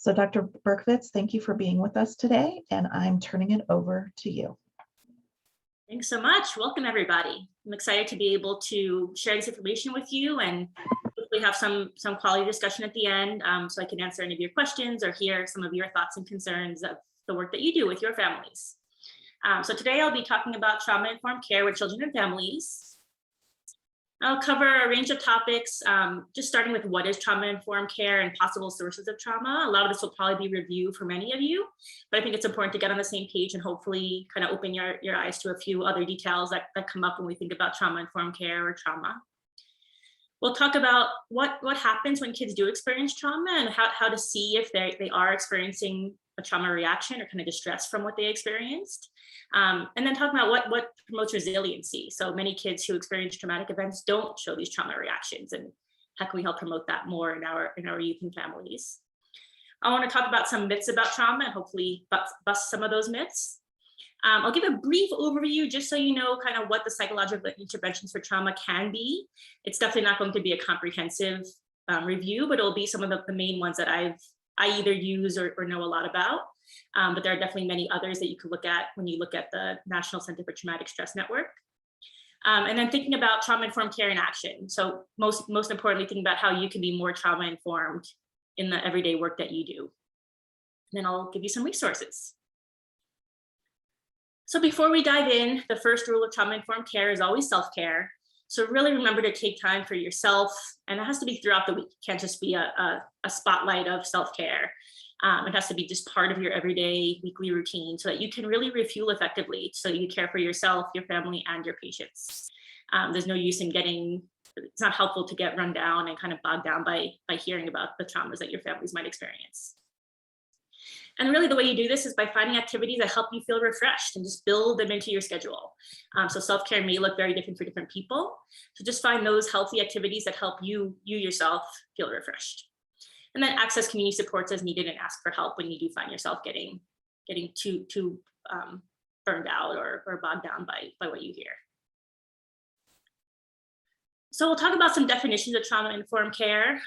So Dr. Berkowitz, thank you for being with us today, and I'm turning it over to you. Thanks so much. Welcome, everybody. I'm excited to be able to share this information with you and hopefully have some quality discussion at the end, so I can answer any of your questions or hear some of your thoughts and concerns of the work that you do with your families. So today I'll be talking about trauma-informed care with children and families. I'll cover a range of topics, just starting with what is trauma-informed care and possible sources of trauma. A lot of this will probably be review for many of you, but I think it's important to get on the same page and hopefully kind of open your eyes to a few other details that come up when we think about trauma-informed care or trauma. We'll talk about what happens when kids do experience trauma and how to see if they are experiencing a trauma reaction or kind of distress from what they experienced. And then talk about what promotes resiliency. So many kids who experience traumatic events don't show these trauma reactions, and how can we help promote that more in our youth and families. I want to talk about some myths about trauma and hopefully bust some of those myths. I'll give a brief overview just so you know kind of what the psychological interventions for trauma can be. It's definitely not going to be a comprehensive review, but it'll be some of the main ones that I either use or know a lot about. But there are definitely many others that you could look at when you look at the National Center for Traumatic Stress Network. And then thinking about trauma-informed care in action. So most importantly, thinking about how you can be more trauma-informed in the everyday work that you do. And then I'll give you some resources. So before we dive in, the first rule of trauma-informed care is always self-care. So really remember to take time for yourself, and it has to be throughout the week. It can't just be a spotlight of self-care. It has to be just part of your everyday weekly routine so that you can really refuel effectively, so you care for yourself, your family, and your patients. There's no use in it's not helpful to get run down and kind of bogged down by hearing about the traumas that your families might experience. And really the way you do this is by finding activities that help you feel refreshed and just build them into your schedule. So self-care may look very different for different people. So just find those healthy activities that help you yourself feel refreshed. And then access community supports as needed and ask for help when you do find yourself getting too burned out or bogged down by what you hear. So we'll talk about some definitions of trauma-informed care.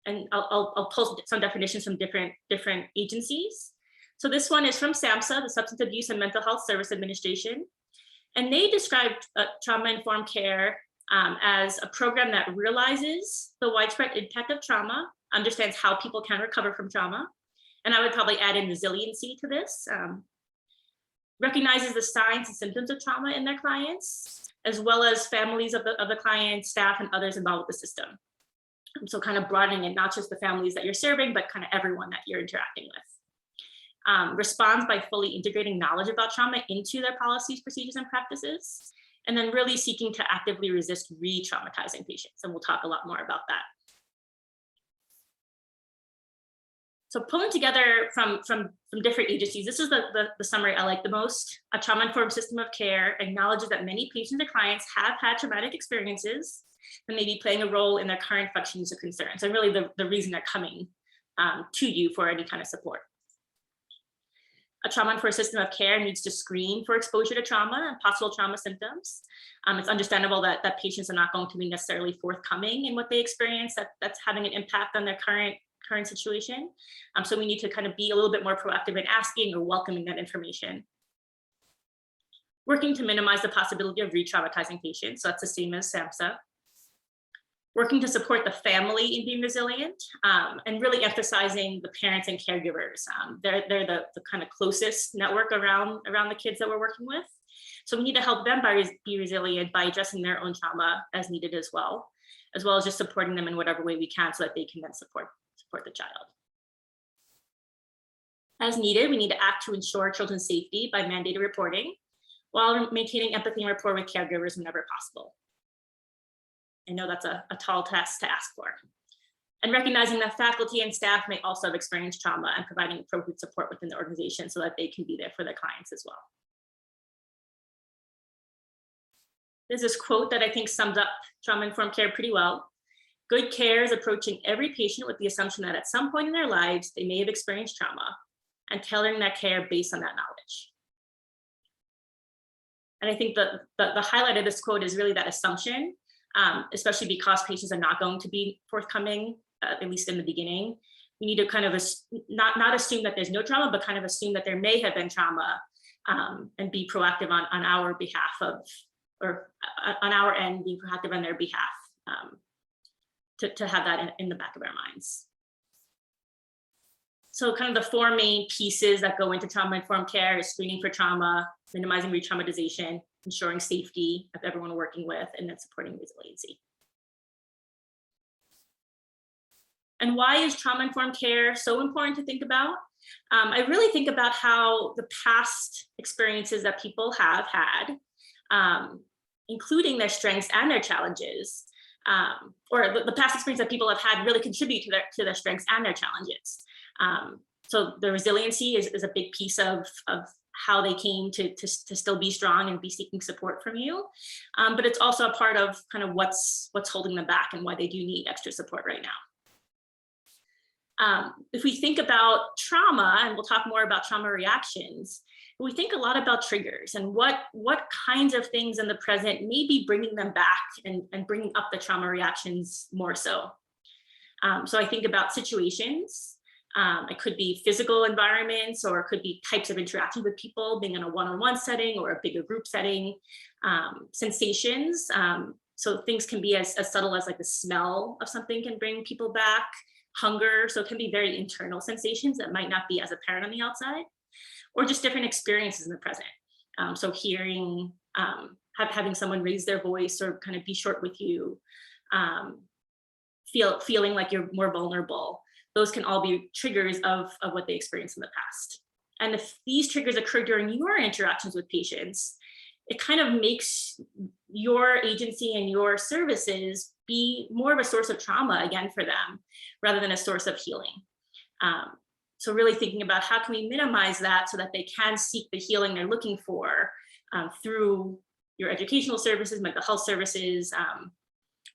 And I'll post some definitions from different agencies. So this one is from SAMHSA, the Substance Abuse and Mental Health Service Administration. And they described trauma-informed care as a program that realizes the widespread impact of trauma, understands how people can recover from trauma. And I would probably add in resiliency to this, recognizes the signs and symptoms of trauma in their clients, as well as families of the client, staff, and others involved with the system. So kind of broadening it, not just the families that you're serving, but kind of everyone that you're interacting with. Responds by fully integrating knowledge about trauma into their policies, procedures, and practices, and then really seeking to actively resist re-traumatizing patients. And we'll talk a lot more about that. So pulling together from different agencies, this is the summary I like the most. A trauma-informed system of care acknowledges that many patients and clients have had traumatic experiences and may be playing a role in their current functions or concerns, and really the reason they're coming to you for any kind of support. A trauma-informed system of care needs to screen for exposure to trauma and possible trauma symptoms. It's understandable that patients are not going to be necessarily forthcoming in what they experience that's having an impact on their current situation. So we need to kind of be a little bit more proactive in asking or welcoming that information. Working to minimize the possibility of re-traumatizing patients, so that's the same as SAMHSA. Working to support the family in being resilient, and really emphasizing the parents and caregivers. They're the kind of closest network around the kids that we're working with. So we need to help them be resilient by addressing their own trauma as needed as well as just supporting them in whatever way we can so that they can then support the child. As needed, we need to act to ensure children's safety by mandated reporting while maintaining empathy and rapport with caregivers whenever possible. I know that's a tall task to ask for. And recognizing that faculty and staff may also have experienced trauma and providing appropriate support within the organization so that they can be there for their clients as well. There's this quote that I think sums up trauma-informed care pretty well. Good care is approaching every patient with the assumption that at some point in their lives, they may have experienced trauma and tailoring that care based on that knowledge. And I think the highlight of this quote is really that assumption. Especially because patients are not going to be forthcoming, at least in the beginning. we need to kind of not assume that there's no trauma, but kind of assume that there may have been trauma, and be proactive on our behalf or on our end, be proactive on their behalf, to have that in the back of our minds. So kind of the four main pieces that go into trauma-informed care is screening for trauma, minimizing re-traumatization, ensuring safety of everyone we're working with, and then supporting resiliency. And why is trauma-informed care so important to think about? I really think about how the past experiences that people have had, including their strengths and their challenges, or the past experience that people have had really contribute to their strengths and their challenges. So the resiliency is a big piece of how they came to still be strong and be seeking support from you. But it's also a part of kind of what's holding them back and why they do need extra support right now. If we think about trauma, and we'll talk more about trauma reactions, we think a lot about triggers and what kinds of things in the present may be bringing them back and bringing up the trauma reactions more so. So I think about situations. It could be physical environments, or it could be types of interactions with people, being in a one-on-one setting or a bigger group setting. Sensations. So things can be as subtle as like the smell of something can bring people back. Hunger, so it can be very internal sensations that might not be as apparent on the outside, or just different experiences in the present. So hearing, having someone raise their voice or kind of be short with you, feeling like you're more vulnerable. Those can all be triggers of what they experienced in the past. And if these triggers occur during your interactions with patients, it kind of makes your agency and your services be more of a source of trauma again for them, rather than a source of healing. So really thinking about how can we minimize that so that they can seek the healing they're looking for through your educational services, mental health services,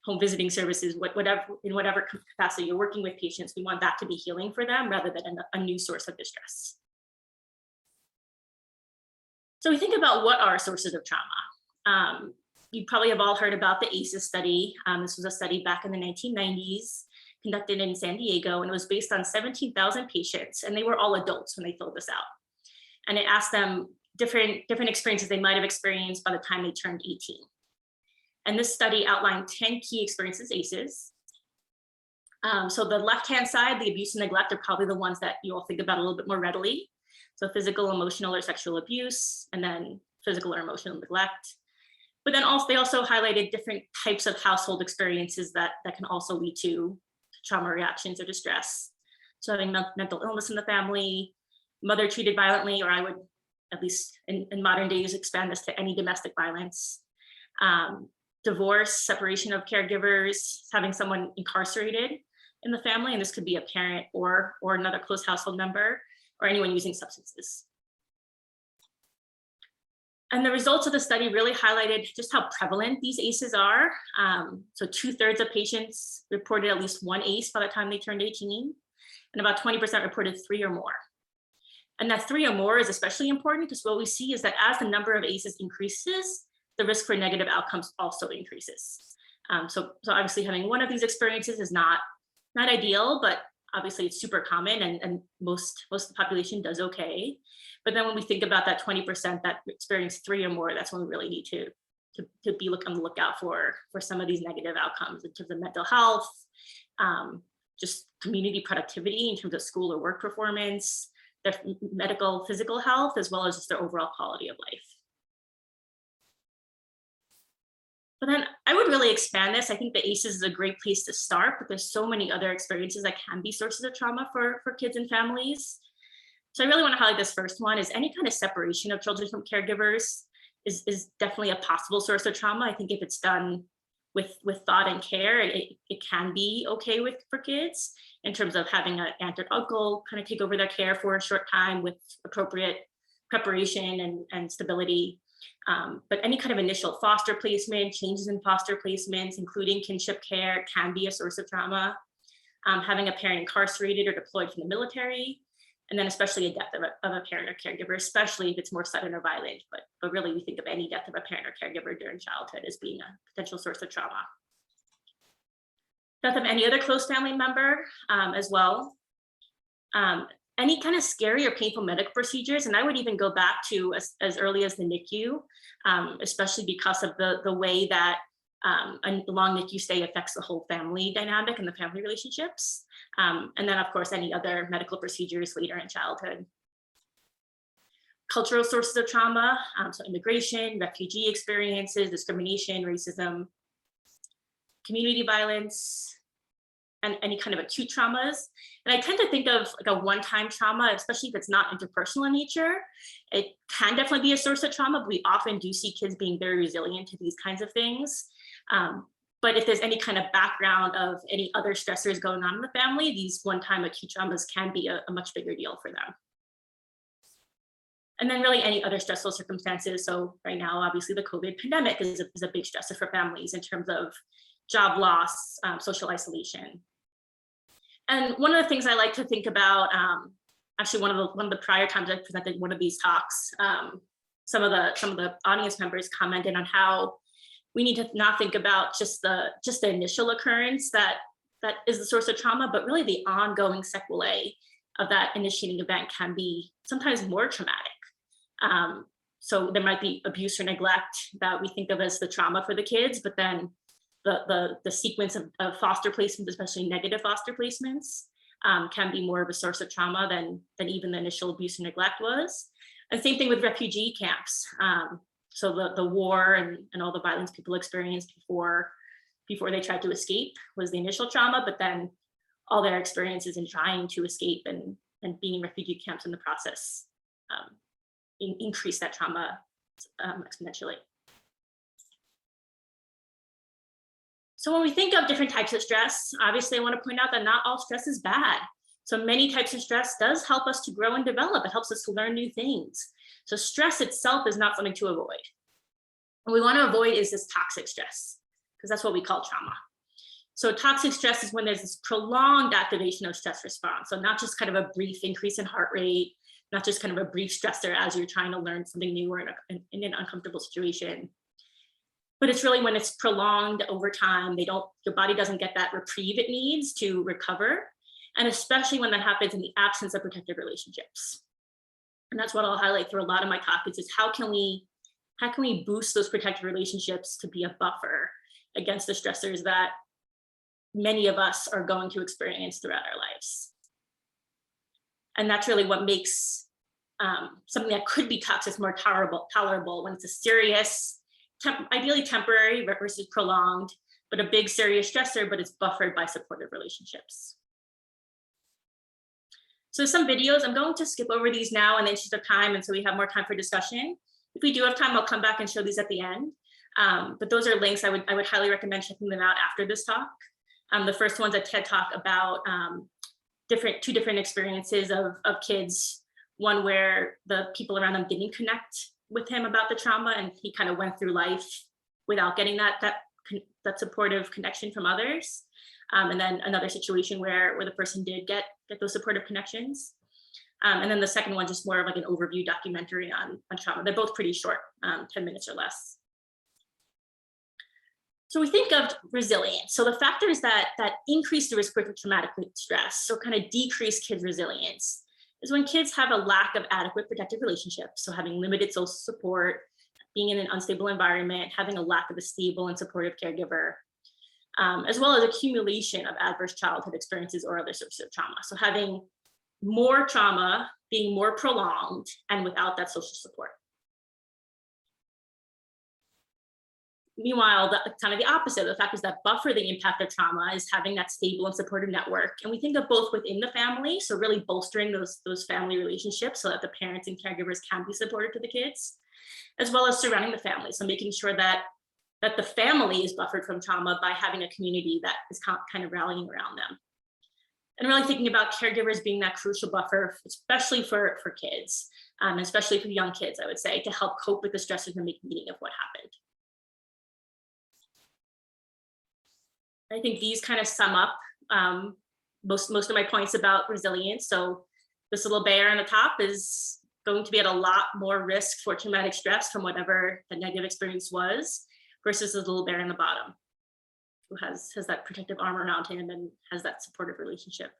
home visiting services, in whatever capacity you're working with patients. We want that to be healing for them rather than a new source of distress. So we think about what are sources of trauma. You probably have all heard about the ACEs study. This was a study back in the 1990s, conducted in San Diego, and it was based on 17,000 patients, and they were all adults when they filled this out. And it asked them different experiences they might have experienced by the time they turned 18. And this study outlined 10 key experiences, ACEs. So the left-hand side, the abuse and neglect, are probably the ones that you all think about a little bit more readily. So physical, emotional, or sexual abuse, and then physical or emotional neglect. But then also, they also highlighted different types of household experiences that can also lead to trauma reactions or distress. So having mental illness in the family, mother treated violently, or I would, at least in modern days, expand this to any domestic violence. Divorce, separation of caregivers, having someone incarcerated in the family, and this could be a parent or another close household member, or anyone using substances. And the results of the study really highlighted just how prevalent these ACEs are. So 2/3 of patients reported at least one ACE by the time they turned 18, and about 20% reported 3 or more. And that 3 or more is especially important because what we see is that as the number of ACEs increases, the risk for negative outcomes also increases. So obviously having one of these experiences is not ideal, but obviously it's super common, and most of the population does okay. But then when we think about that 20% that experience 3 or more, that's when we really need to be on the lookout for some of these negative outcomes in terms of mental health, just community productivity in terms of school or work performance, their medical, physical health, as well as just their overall quality of life. But then I would really expand this. I think the ACEs is a great place to start, but there's so many other experiences that can be sources of trauma for kids and families. So I really want to highlight this first one is any kind of separation of children from caregivers is definitely a possible source of trauma. I think if it's done with thought and care, it can be okay for kids in terms of having an aunt or uncle kind of take over their care for a short time with appropriate preparation and stability. But any kind of initial foster placement, changes in foster placements, including kinship care, can be a source of trauma. Having a parent incarcerated or deployed from the military, and then especially a death of a parent or caregiver, especially if it's more sudden or violent. But really, we think of any death of a parent or caregiver during childhood as being a potential source of trauma. Death of any other close family member as well. Any kind of scary or painful medical procedures, and I would even go back to as early as the NICU, especially because of the way that a long NICU stay affects the whole family dynamic and the family relationships. And then of course, any other medical procedures later in childhood. Cultural sources of trauma, so immigration, refugee experiences, discrimination, racism, community violence, and any kind of acute traumas. And I tend to think of like a one-time trauma, especially if it's not interpersonal in nature. It can definitely be a source of trauma, but we often do see kids being very resilient to these kinds of things. But if there's any kind of background of any other stressors going on in the family, these one-time acute traumas can be a much bigger deal for them. And then really any other stressful circumstances. So right now, obviously the COVID pandemic is a big stressor for families in terms of job loss, social isolation. And one of the things I like to think about, actually one of the prior times I presented one of these talks, some of the audience members commented on how we need to not think about just the initial occurrence that is the source of trauma, but really the ongoing sequelae of that initiating event can be sometimes more traumatic. So there might be abuse or neglect that we think of as the trauma for the kids, but then the sequence of foster placements, especially negative foster placements, can be more of a source of trauma than even the initial abuse and neglect was. And same thing with refugee camps. So the war and all the violence people experienced before they tried to escape was the initial trauma, but then all their experiences in trying to escape and being in refugee camps in the process increase that trauma exponentially. So when we think of different types of stress, obviously I want to point out that not all stress is bad. So many types of stress does help us to grow and develop. It helps us to learn new things. So stress itself is not something to avoid. What we want to avoid is this toxic stress, because that's what we call trauma. So toxic stress is when there's this prolonged activation of stress response. So not just kind of a brief increase in heart rate, not just kind of a brief stressor as you're trying to learn something new or in an uncomfortable situation. But it's really when it's prolonged over time, your body doesn't get that reprieve it needs to recover. And especially when that happens in the absence of protective relationships. And that's what I'll highlight through a lot of my topics is how can we boost those protective relationships to be a buffer against the stressors that many of us are going to experience throughout our lives. And that's really what makes something that could be toxic more tolerable when it's a serious, ideally temporary versus prolonged, but a big serious stressor, but it's buffered by supportive relationships. So some videos, I'm going to skip over these now in the interest of time, and so we have more time for discussion. If we do have time, I'll come back and show these at the end. But those are links I would highly recommend checking them out after this talk. The first one's a TED Talk about two different experiences of kids. One where the people around them didn't connect with him about the trauma, and he kind of went through life without getting that supportive connection from others. And then another situation where the person did get those supportive connections. And then the second one, just more of like an overview documentary on trauma. They're both pretty short, 10 minutes or less. So we think of resilience. So the factors that increase the risk for traumatic stress, so kind of decrease kids' resilience, is when kids have a lack of adequate protective relationships. So having limited social support, being in an unstable environment, having a lack of a stable and supportive caregiver, as well as accumulation of adverse childhood experiences or other sources of trauma. So having more trauma, being more prolonged, and without that social support. Meanwhile, kind of the opposite, the factors that buffer the impact of trauma is having that stable and supportive network. And we think of both within the family, so really bolstering those family relationships so that the parents and caregivers can be supportive to the kids, as well as surrounding the family. So making sure that the family is buffered from trauma by having a community that is kind of rallying around them. And really thinking about caregivers being that crucial buffer, especially for kids, especially for young kids, I would say, to help cope with the stresses and make meaning of what happened. I think these kind of sum up most of my points about resilience. So this little bear on the top is going to be at a lot more risk for traumatic stress from whatever the negative experience was, versus this little bear on the bottom, who has that protective arm around him and has that supportive relationship.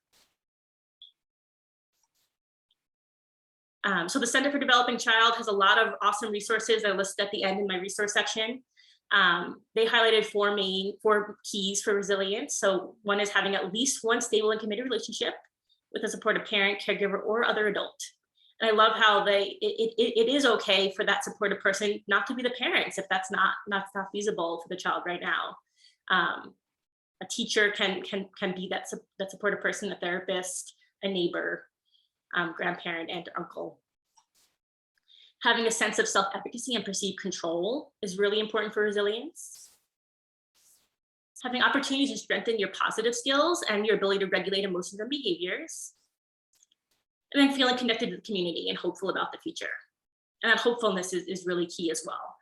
So the Center for Developing Child has a lot of awesome resources I listed at the end in my resource section. They highlighted four keys for resilience. So one is having at least one stable and committed relationship with a supportive parent, caregiver, or other adult. And I love how it is okay for that supportive person not to be the parents if that's not feasible for the child right now. A teacher can be that supportive person, a therapist, a neighbor, grandparent, aunt, or uncle. Having a sense of self-efficacy and perceived control is really important for resilience. Having opportunities to strengthen your positive skills and your ability to regulate emotions and behaviors. And then feeling connected to the community and hopeful about the future. And that hopefulness is really key as well.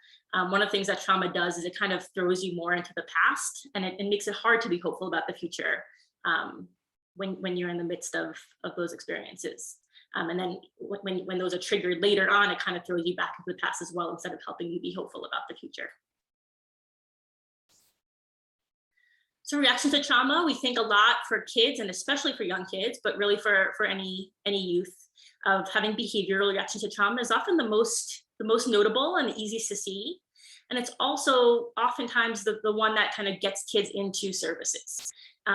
One of the things that trauma does is it kind of throws you more into the past, and it makes it hard to be hopeful about the future when you're in the midst of those experiences. And then when those are triggered later on, it kind of throws you back into the past as well, instead of helping you be hopeful about the future. So reactions to trauma, we think a lot for kids, and especially for young kids, but really for any youth, of having behavioral reactions to trauma is often the most notable and the easiest to see. And it's also oftentimes the one that kind of gets kids into services.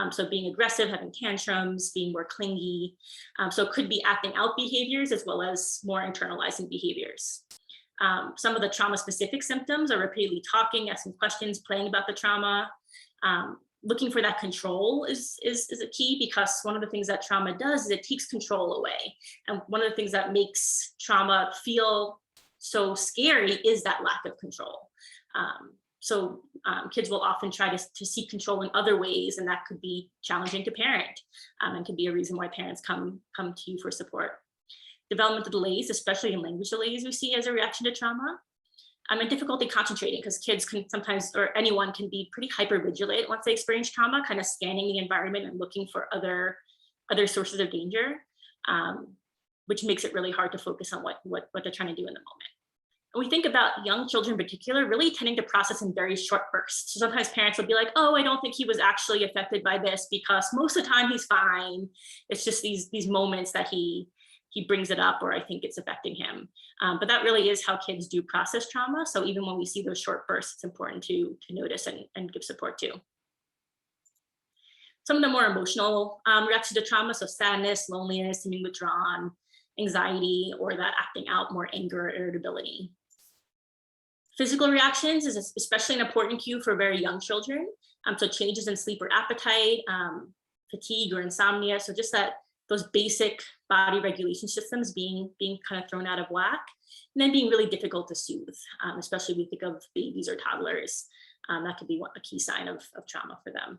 So being aggressive, having tantrums, being more clingy. So it could be acting out behaviors as well as more internalizing behaviors. Some of the trauma-specific symptoms are repeatedly talking, asking questions, playing about the trauma. Looking for that control is a key, because one of the things that trauma does is it takes control away. And one of the things that makes trauma feel so scary is that lack of control. So kids will often try to seek control in other ways, and that could be challenging to parent, and could be a reason why parents come to you for support. Developmental delays, especially in language delays, we see as a reaction to trauma. And difficulty concentrating, because kids can sometimes, or anyone can be pretty hypervigilant once they experience trauma, kind of scanning the environment and looking for other sources of danger, which makes it really hard to focus on what they're trying to do in the moment. And we think about young children in particular really tending to process in very short bursts. So sometimes parents will be like, oh, I don't think he was actually affected by this, because most of the time he's fine. It's just these moments that he brings it up, or I think it's affecting him. But that really is how kids do process trauma. So even when we see those short bursts, it's important to notice and give support to. Some of the more emotional reactions to trauma, so sadness, loneliness, seeming withdrawn, anxiety, or that acting out, more anger or irritability. Physical reactions is especially an important cue for very young children. So changes in sleep or appetite, fatigue or insomnia. So just those basic body regulation systems being kind of thrown out of whack, and then being really difficult to soothe, especially when we think of babies or toddlers. That could be a key sign of trauma for them.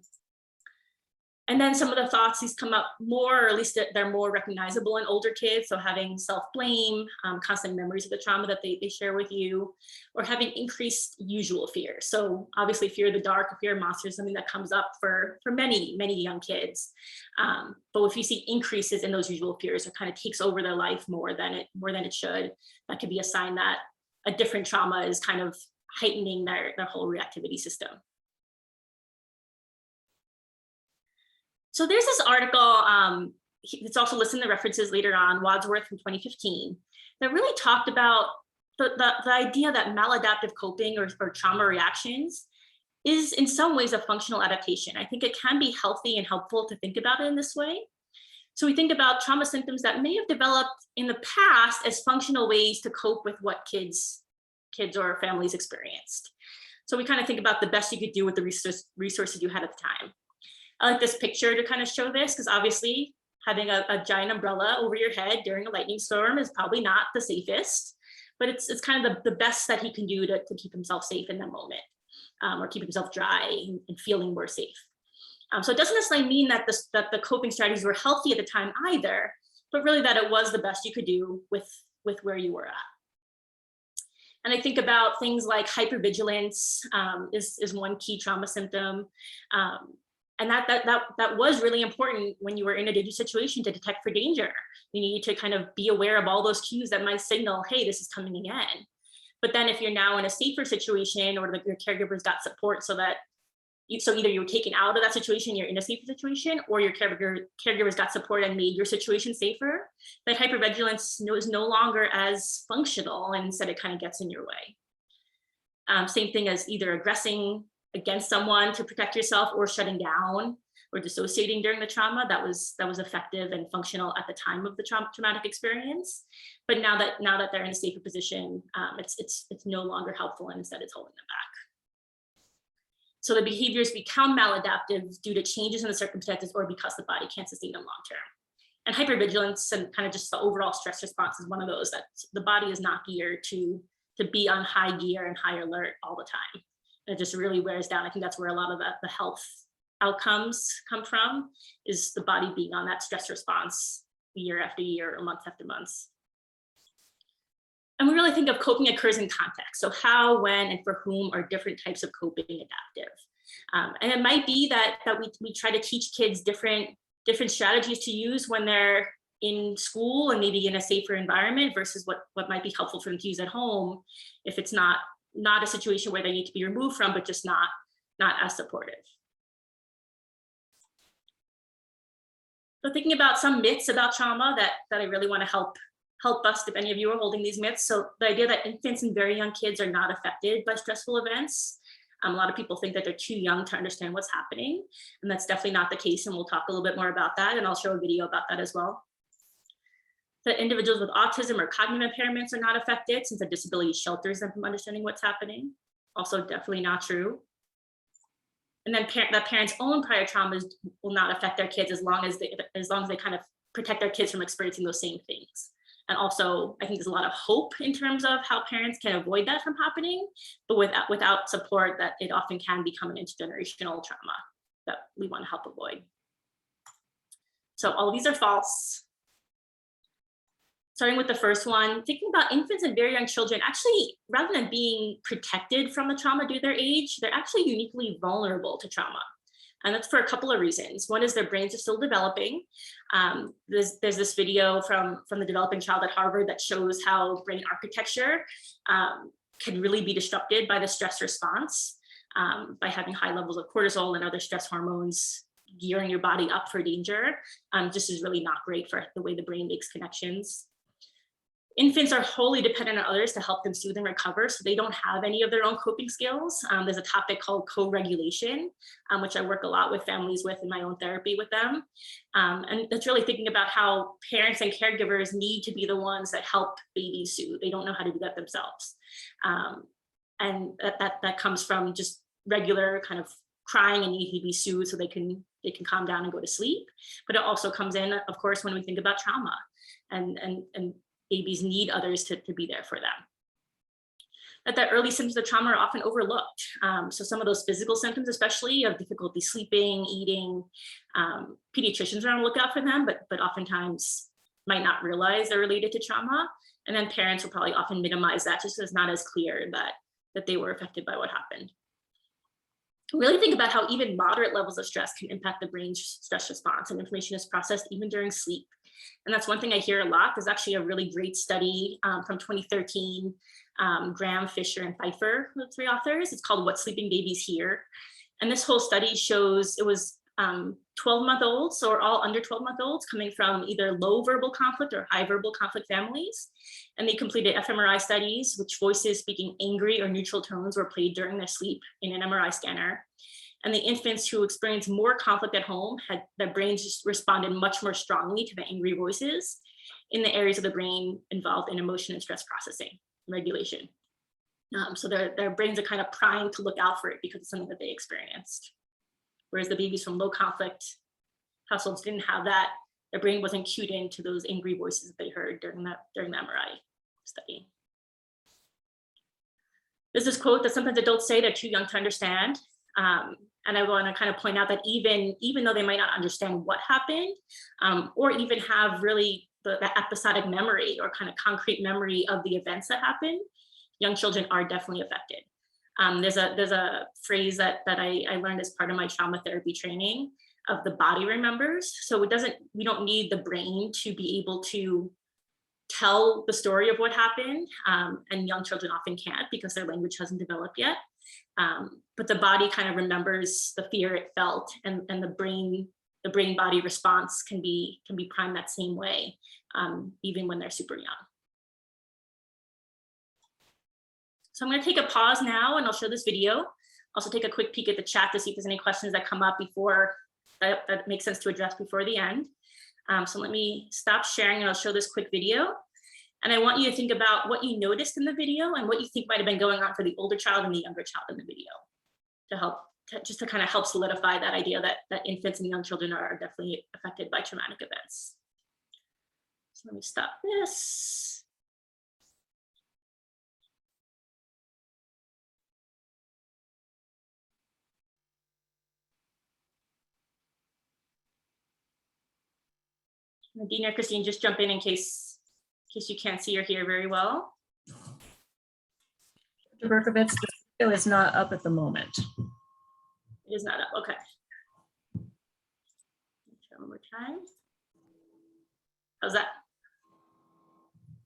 And then some of the thoughts, these come up more, or at least they're more recognizable in older kids. So having self-blame, constant memories of the trauma that they share with you, or having increased usual fear. So obviously fear of the dark, or fear of monsters, something that comes up for many young kids. But if you see increases in those usual fears, it kind of takes over their life more than it should, that could be a sign that a different trauma is kind of heightening their whole reactivity system. So there's this article, it's also listed in the references later on, Wadsworth from 2015, that really talked about the idea that maladaptive coping or trauma reactions is in some ways a functional adaptation. I think it can be healthy and helpful to think about it in this way. So we think about trauma symptoms that may have developed in the past as functional ways to cope with what kids or families experienced. So we kind of think about the best you could do with the resources you had at the time. I like this picture to kind of show this, because obviously having a giant umbrella over your head during a lightning storm is probably not the safest, but it's kind of the best that he can do to keep himself safe in that moment, or keep himself dry and feeling more safe. So it doesn't necessarily mean that the coping strategies were healthy at the time either, but really that it was the best you could do with where you were at. And I think about things like hypervigilance is one key trauma symptom. And that was really important when you were in a dangerous situation, to detect for danger. You need to kind of be aware of all those cues that might signal, hey, this is coming again. But then if you're now in a safer situation, or your caregiver's got support, so either you were taken out of that situation, you're in a safer situation, or your caregiver's got support and made your situation safer, that hypervigilance is no longer as functional, and instead it kind of gets in your way. Same thing as either aggressing against someone to protect yourself, or shutting down or dissociating during the trauma that was effective and functional at the time of the traumatic experience. But now that they're in a safer position, it's no longer helpful, and instead it's holding them back. So the behaviors become maladaptive due to changes in the circumstances, or because the body can't sustain them long term. And hypervigilance and kind of just the overall stress response is one of those that the body is not geared to be on high gear and high alert all the time. And it just really wears down. I think that's where a lot of the health outcomes come from, is the body being on that stress response year after year or month after month. And we really think of coping occurs in context. So how, when, and for whom are different types of coping adaptive? And it might be that we try to teach kids different strategies to use when they're in school and maybe in a safer environment, versus what might be helpful for them to use at home if it's not a situation where they need to be removed from, but just not as supportive. So thinking about some myths about trauma that I really want to help bust if any of you are holding these myths. So the idea that infants and very young kids are not affected by stressful events. A lot of people think that they're too young to understand what's happening, and that's definitely not the case. And we'll talk a little bit more about that, and I'll show a video about that as well. That individuals with autism or cognitive impairments are not affected, since a disability shelters them from understanding what's happening. Also definitely not true. And then that parents' own prior traumas will not affect their kids as long as they kind of protect their kids from experiencing those same things. And also, I think there's a lot of hope in terms of how parents can avoid that from happening, but without support, that it often can become an intergenerational trauma that we want to help avoid. So all of these are false. Starting with the first one, thinking about infants and very young children, actually, rather than being protected from the trauma due to their age, they're actually uniquely vulnerable to trauma. And that's for a couple of reasons. One is their brains are still developing. There's this video from the developing child at Harvard that shows how brain architecture can really be disrupted by the stress response, by having high levels of cortisol and other stress hormones gearing your body up for danger. Just is really not great for the way the brain makes connections. Infants are wholly dependent on others to help them soothe and recover, so they don't have any of their own coping skills. There's a topic called co-regulation, which I work a lot with families with in my own therapy with them. And that's really thinking about how parents and caregivers need to be the ones that help babies soothe. They don't know how to do that themselves. And that comes from just regular kind of crying and needing to be soothed so they can calm down and go to sleep. But it also comes in, of course, when we think about trauma, and babies need others to be there for them. That early symptoms of trauma are often overlooked. So some of those physical symptoms, especially of difficulty sleeping, eating, pediatricians are on the lookout for them, but oftentimes might not realize they're related to trauma. And then parents will probably often minimize that, just as not as clear that they were affected by what happened. Really think about how even moderate levels of stress can impact the brain's stress response, and information is processed even during sleep. And that's one thing I hear a lot. There's actually a really great study from 2013, Graham, Fisher, and Pfeiffer, the three authors. It's called What Sleeping Babies Hear. And this whole study shows it was 12-month-olds, or all under 12-month-olds, coming from either low verbal conflict or high verbal conflict families. And they completed fMRI studies, which voices speaking angry or neutral tones were played during their sleep in an MRI scanner. And the infants who experienced more conflict at home had their brains just responded much more strongly to the angry voices in the areas of the brain involved in emotion and stress processing and regulation. So their brains are kind of primed to look out for it because it's something that they experienced. Whereas the babies from low conflict households didn't have that. Their brain wasn't cued into those angry voices that they heard during the MRI study. There's this quote that sometimes adults say they're too young to understand. And I want to kind of point out that even though they might not understand what happened, or even have really the episodic memory or kind of concrete memory of the events that happened, young children are definitely affected. There's a phrase that I learned as part of my trauma therapy training of the body remembers. So we don't need the brain to be able to tell the story of what happened, and young children often can't because their language hasn't developed yet. But the body kind of remembers the fear it felt, and the brain the brain-body response can be primed that same way, even when they're super young. So I'm going to take a pause now and I'll show this video. Also take a quick peek at the chat to see if there's any questions that come up before that makes sense to address before the end. So let me stop sharing and I'll show this quick video. And I want you to think about what you noticed in the video and what you think might have been going on for the older child and the younger child in the video, to help, just to kind of help solidify that idea that infants and young children are definitely affected by traumatic events. So let me stop this. Nadine or Christine, just jump in case you can't see or hear very well. Dr. Berkovitz, the video is not up at the moment. It is not up, okay. Try one more time. How's that?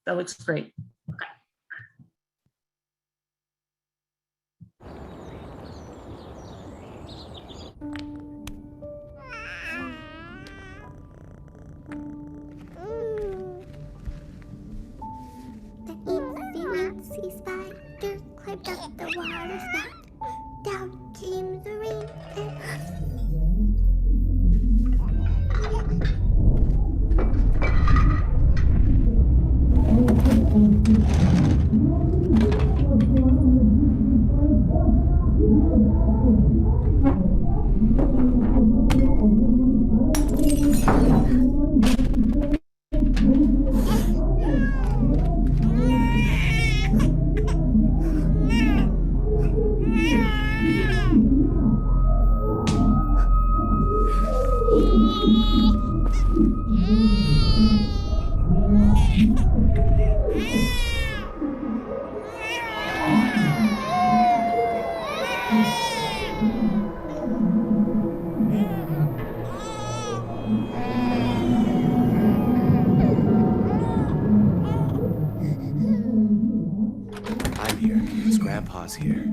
That looks great. Okay. The spider climbed up the water spout. Down came the rain Grandpa's here.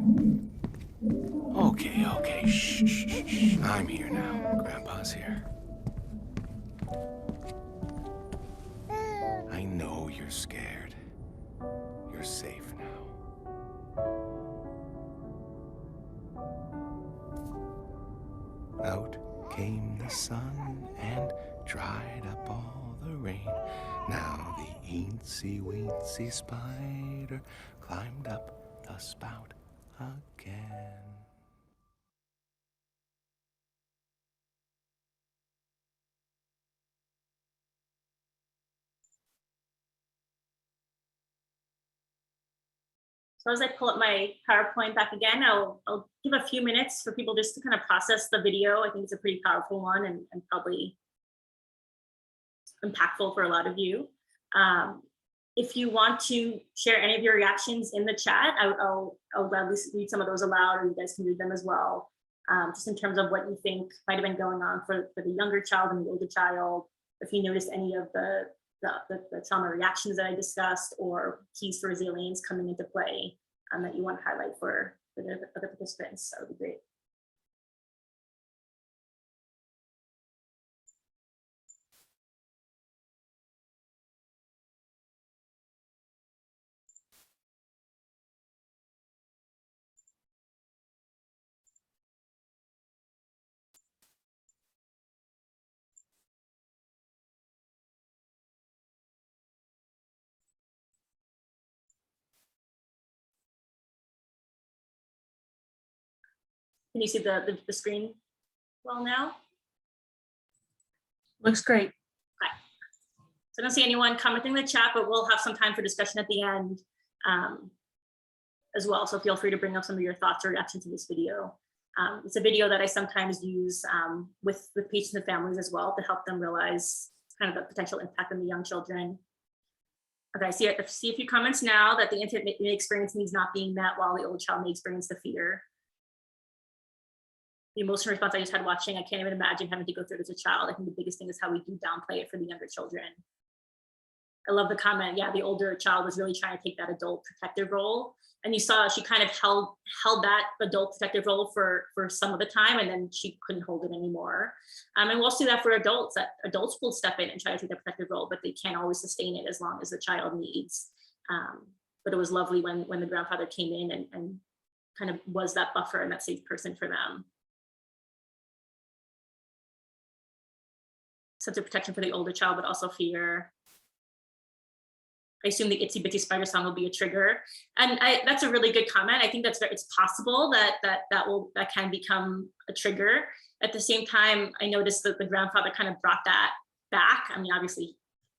Okay, shh. I'm here now. Grandpa's here. I know you're scared. You're safe now. Out came the sun and dried up all the rain. Now the eensy-weensy spider climbed up the spout again. So as I pull up my PowerPoint back again, I'll give a few minutes for people just to kind of process the video. I think it's a pretty powerful one and probably impactful for a lot of you. If you want to share any of your reactions in the chat, I'll gladly read some of those aloud, or you guys can read them as well. Just in terms of what you think might have been going on for the younger child and the older child. If you noticed any of the trauma reactions that I discussed, or keys for resilience coming into play that you want to highlight for the other participants, that would be great. Can you see the screen well now? Looks great. Okay. So I don't see anyone commenting in the chat, but we'll have some time for discussion at the end as well. So feel free to bring up some of your thoughts or reactions to this video. It's a video that I sometimes use with patients and families as well to help them realize kind of the potential impact on the young children. Okay, I see a few comments now that the infant may experience needs not being met, while the old child may experience the fear. The emotional response I just had watching, I can't even imagine having to go through it as a child. I think the biggest thing is how we do downplay it for the younger children. I love the comment. Yeah, the older child was really trying to take that adult protective role. And you saw she kind of held that adult protective role for some of the time, and then she couldn't hold it anymore. And we'll see that for adults, that adults will step in and try to take the protective role, but they can't always sustain it as long as the child needs. But it was lovely when the grandfather came in and kind of was that buffer and that safe person for them. Sense of protection for the older child, but also fear. I assume the Itsy Bitsy Spider song will be a trigger, and that's a really good comment. I think it's possible that can become a trigger. At the same time, I noticed that the grandfather kind of brought that back. I mean, obviously,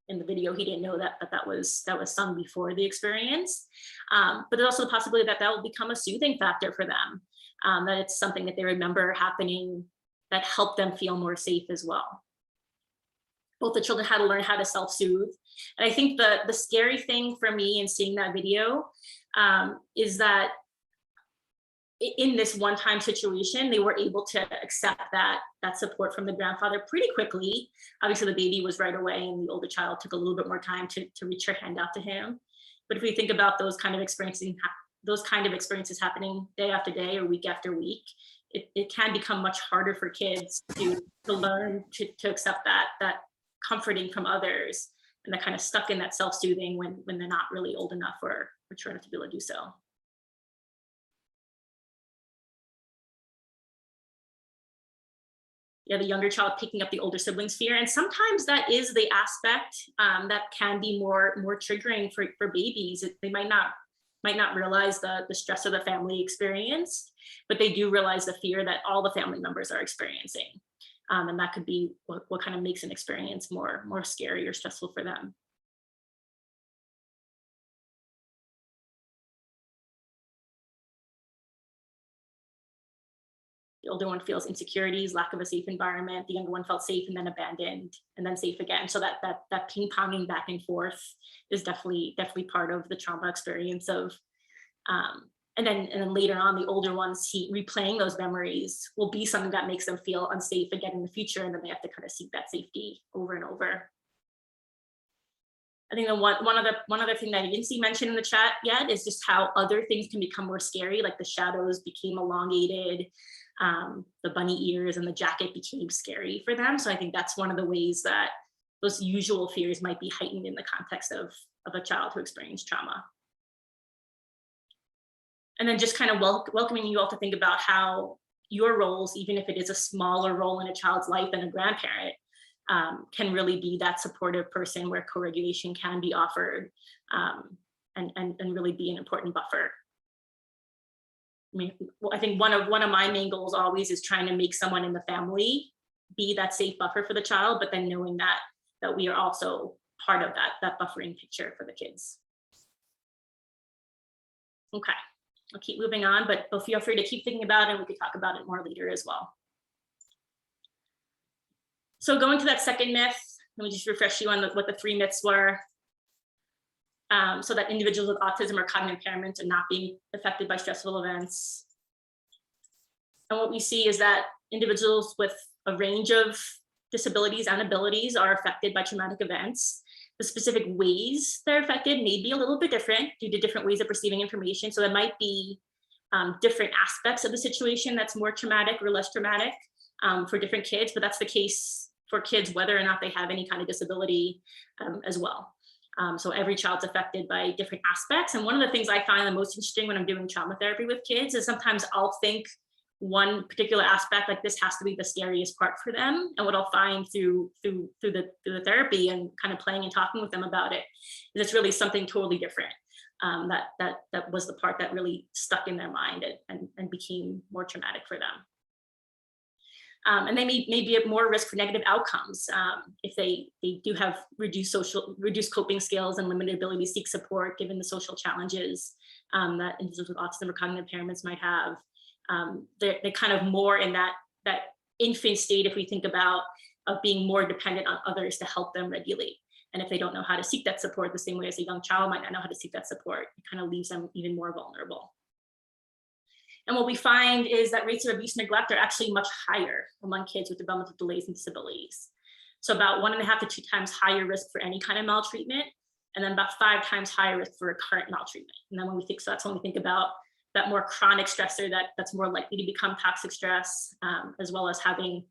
in the video, he didn't know that was sung before the experience, but there's also the possibility that will become a soothing factor for them. That it's something that they remember happening that helped them feel more safe as well. Both the children had to learn how to self-soothe. And I think the scary thing for me in seeing that video is that in this one-time situation, they were able to accept that support from the grandfather pretty quickly. Obviously, the baby was right away, and the older child took a little bit more time to reach her hand out to him. But if we think about those kind of experiences happening day after day or week after week, it can become much harder for kids to learn to accept that comforting from others, and they're kind of stuck in that self-soothing when they're not really old enough or mature enough to be able to do so. Yeah, the younger child picking up the older sibling's fear, and sometimes that is the aspect that can be more triggering for babies. They might not realize the stress of the family experience, but they do realize the fear that all the family members are experiencing. And that could be what kind of makes an experience more scary or stressful for them. The older one feels insecurities, lack of a safe environment. The younger one felt safe and then abandoned and then safe again. So that ping-ponging back and forth is definitely part of the trauma experience of, and then later on, the older ones, replaying those memories will be something that makes them feel unsafe again in the future, and then they have to kind of seek that safety over and over. I think the one other thing that I didn't see mentioned in the chat yet is just how other things can become more scary, like the shadows became elongated, the bunny ears and the jacket became scary for them. So I think that's one of the ways that those usual fears might be heightened in the context of a child who experienced trauma. And then just kind of welcoming you all to think about how your roles, even if it is a smaller role in a child's life than a grandparent, can really be that supportive person where co-regulation can be offered, and really be an important buffer. I mean, I think one of my main goals always is trying to make someone in the family be that safe buffer for the child, but then knowing that we are also part of that buffering picture for the kids. Okay. I'll keep moving on, but feel free to keep thinking about it, and we could talk about it more later as well. So going to that second myth, let me just refresh you on what the 3 myths were. So that individuals with autism or cognitive impairment are not being affected by stressful events. And what we see is that individuals with a range of disabilities and abilities are affected by traumatic events. The specific ways they're affected may be a little bit different due to different ways of perceiving information. So there might be different aspects of the situation that's more traumatic or less traumatic for different kids, but that's the case for kids whether or not they have any kind of disability as well. So every child's affected by different aspects. And one of the things I find the most interesting when I'm doing trauma therapy with kids is sometimes I'll think one particular aspect like this has to be the scariest part for them. And what I'll find through the therapy and kind of playing and talking with them about it is it's really something totally different. That was the part that really stuck in their mind and became more traumatic for them. And they may be at more risk for negative outcomes if they do have reduced coping skills and limited ability to seek support given the social challenges that individuals with autism or cognitive impairments might have. They're kind of more in that infant state, if we think about, of being more dependent on others to help them regulate. And if they don't know how to seek that support the same way as a young child might not know how to seek that support, it kind of leaves them even more vulnerable. And what we find is that rates of abuse and neglect are actually much higher among kids with developmental delays and disabilities. So about 1.5 to 2 times higher risk for any kind of maltreatment and then about 5 times higher risk for recurrent maltreatment. And then when we think, so that's when we think about that more chronic stressor that's more likely to become toxic stress, as well as having,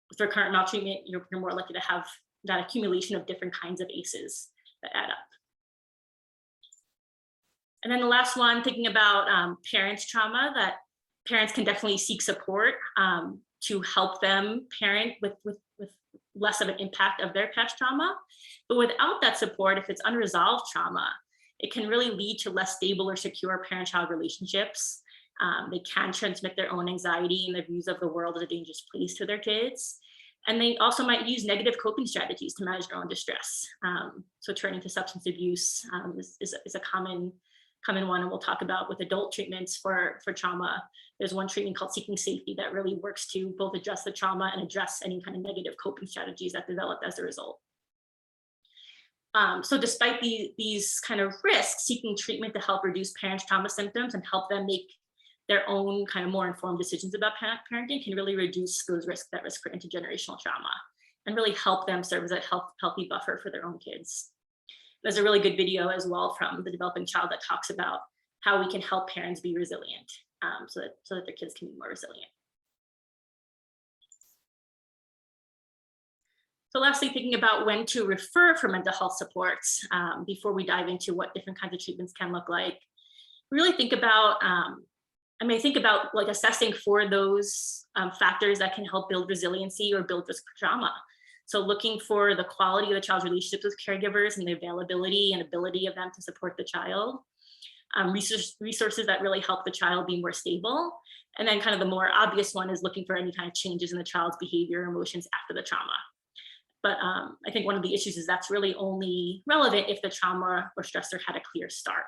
with recurrent maltreatment, you're more likely to have that accumulation of different kinds of ACEs that add up. And then the last one, thinking about parents' trauma, that parents can definitely seek support to help them parent with less of an impact of their past trauma. But without that support, if it's unresolved trauma, it can really lead to less stable or secure parent-child relationships. They can transmit their own anxiety and their views of the world as a dangerous place to their kids. And they also might use negative coping strategies to manage their own distress. So turning to substance abuse is a common one, and we'll talk about with adult treatments for trauma. There's one treatment called Seeking Safety that really works to both address the trauma and address any kind of negative coping strategies that develop as a result. So despite these kind of risks, seeking treatment to help reduce parents' trauma symptoms and help them make their own kind of more informed decisions about parenting can really reduce those risks, that risk for intergenerational trauma, and really help them serve as a healthy buffer for their own kids. There's a really good video as well from The Developing Child that talks about how we can help parents be resilient, so that their kids can be more resilient. So lastly, thinking about when to refer for mental health supports before we dive into what different kinds of treatments can look like. Really think about, think about like assessing for those factors that can help build resiliency or build risk for trauma. So looking for the quality of the child's relationships with caregivers and the availability and ability of them to support the child. Resources that really help the child be more stable. And then kind of the more obvious one is looking for any kind of changes in the child's behavior or emotions after the trauma. But I think one of the issues is that's really only relevant if the trauma or stressor had a clear start.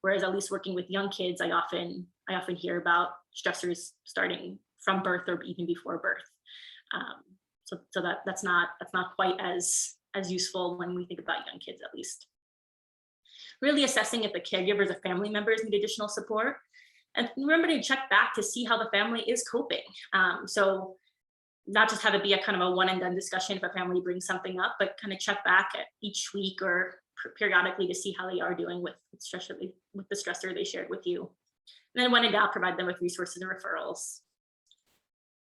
Whereas at least working with young kids, I often hear about stressors starting from birth or even before birth. So that's not quite as useful when we think about young kids, at least. Really assessing if the caregivers or family members need additional support, and remember to check back to see how the family is coping. So not just have it be a kind of a one and done discussion if a family brings something up, but kind of check back at each week or periodically to see how they are doing with the stressor they shared with you. And then when in doubt, provide them with resources and referrals.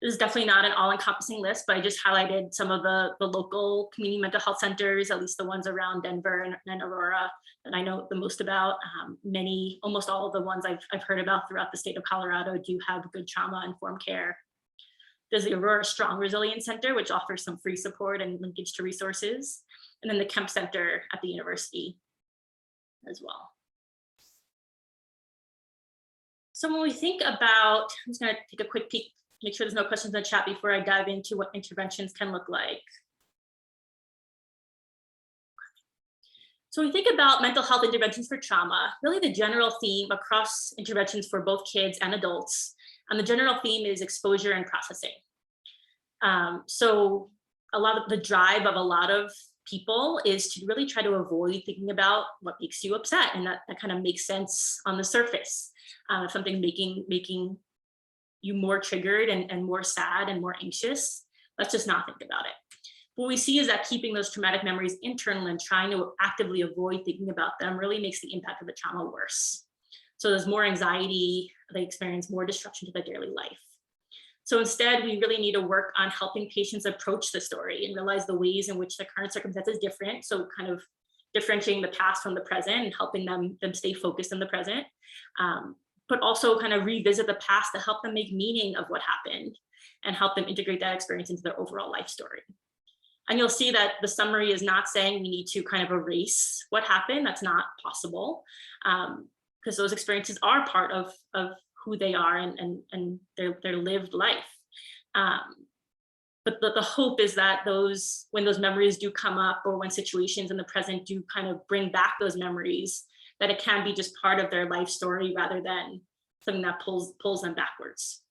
This is definitely not an all-encompassing list, but I just highlighted some of the local community mental health centers, at least the ones around Denver and Aurora that I know the most about. Almost all of the ones I've heard about throughout the state of Colorado do have good trauma-informed care. There's the Aurora Strong Resilience Center, which offers some free support and linkage to resources. And then the Kemp Center at the university as well. So when we think about, I'm just gonna take a quick peek, make sure there's no questions in the chat before I dive into what interventions can look like. So when we think about mental health interventions for trauma, really the general theme across interventions for both kids and adults, and the general theme is exposure and processing. So a lot of the drive of a lot of people is to really try to avoid thinking about what makes you upset, and that kind of makes sense on the surface. If something making you more triggered and more sad and more anxious, let's just not think about it. What we see is that keeping those traumatic memories internal and trying to actively avoid thinking about them really makes the impact of the trauma worse. So there's more anxiety, they experience more disruption to their daily life. So instead, we really need to work on helping patients approach the story and realize the ways in which the current circumstance is different. So kind of differentiating the past from the present and helping them stay focused in the present. But also kind of revisit the past to help them make meaning of what happened and help them integrate that experience into their overall life story. And you'll see that the summary is not saying we need to kind of erase what happened. That's not possible, because those experiences are part of who they are and their lived life. But the hope is that when those memories do come up, or when situations in the present do kind of bring back those memories, that it can be just part of their life story rather than something that pulls them backwards.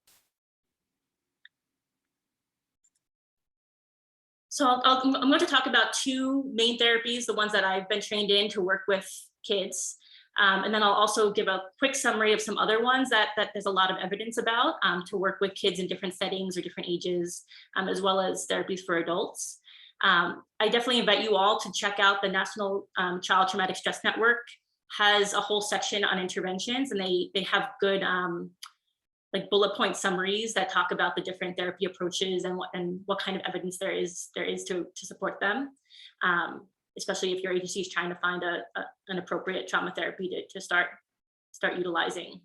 So I'm going to talk about two main therapies, the ones that I've been trained in to work with kids. And then I'll also give a quick summary of some other ones that there's a lot of evidence about to work with kids in different settings or different ages, as well as therapies for adults. I definitely invite you all to check out the National Child Traumatic Stress Network. Has a whole section on interventions, and they have good like bullet point summaries that talk about the different therapy approaches and what kind of evidence there is to support them, especially if your agency is trying to find an appropriate trauma therapy to start utilizing.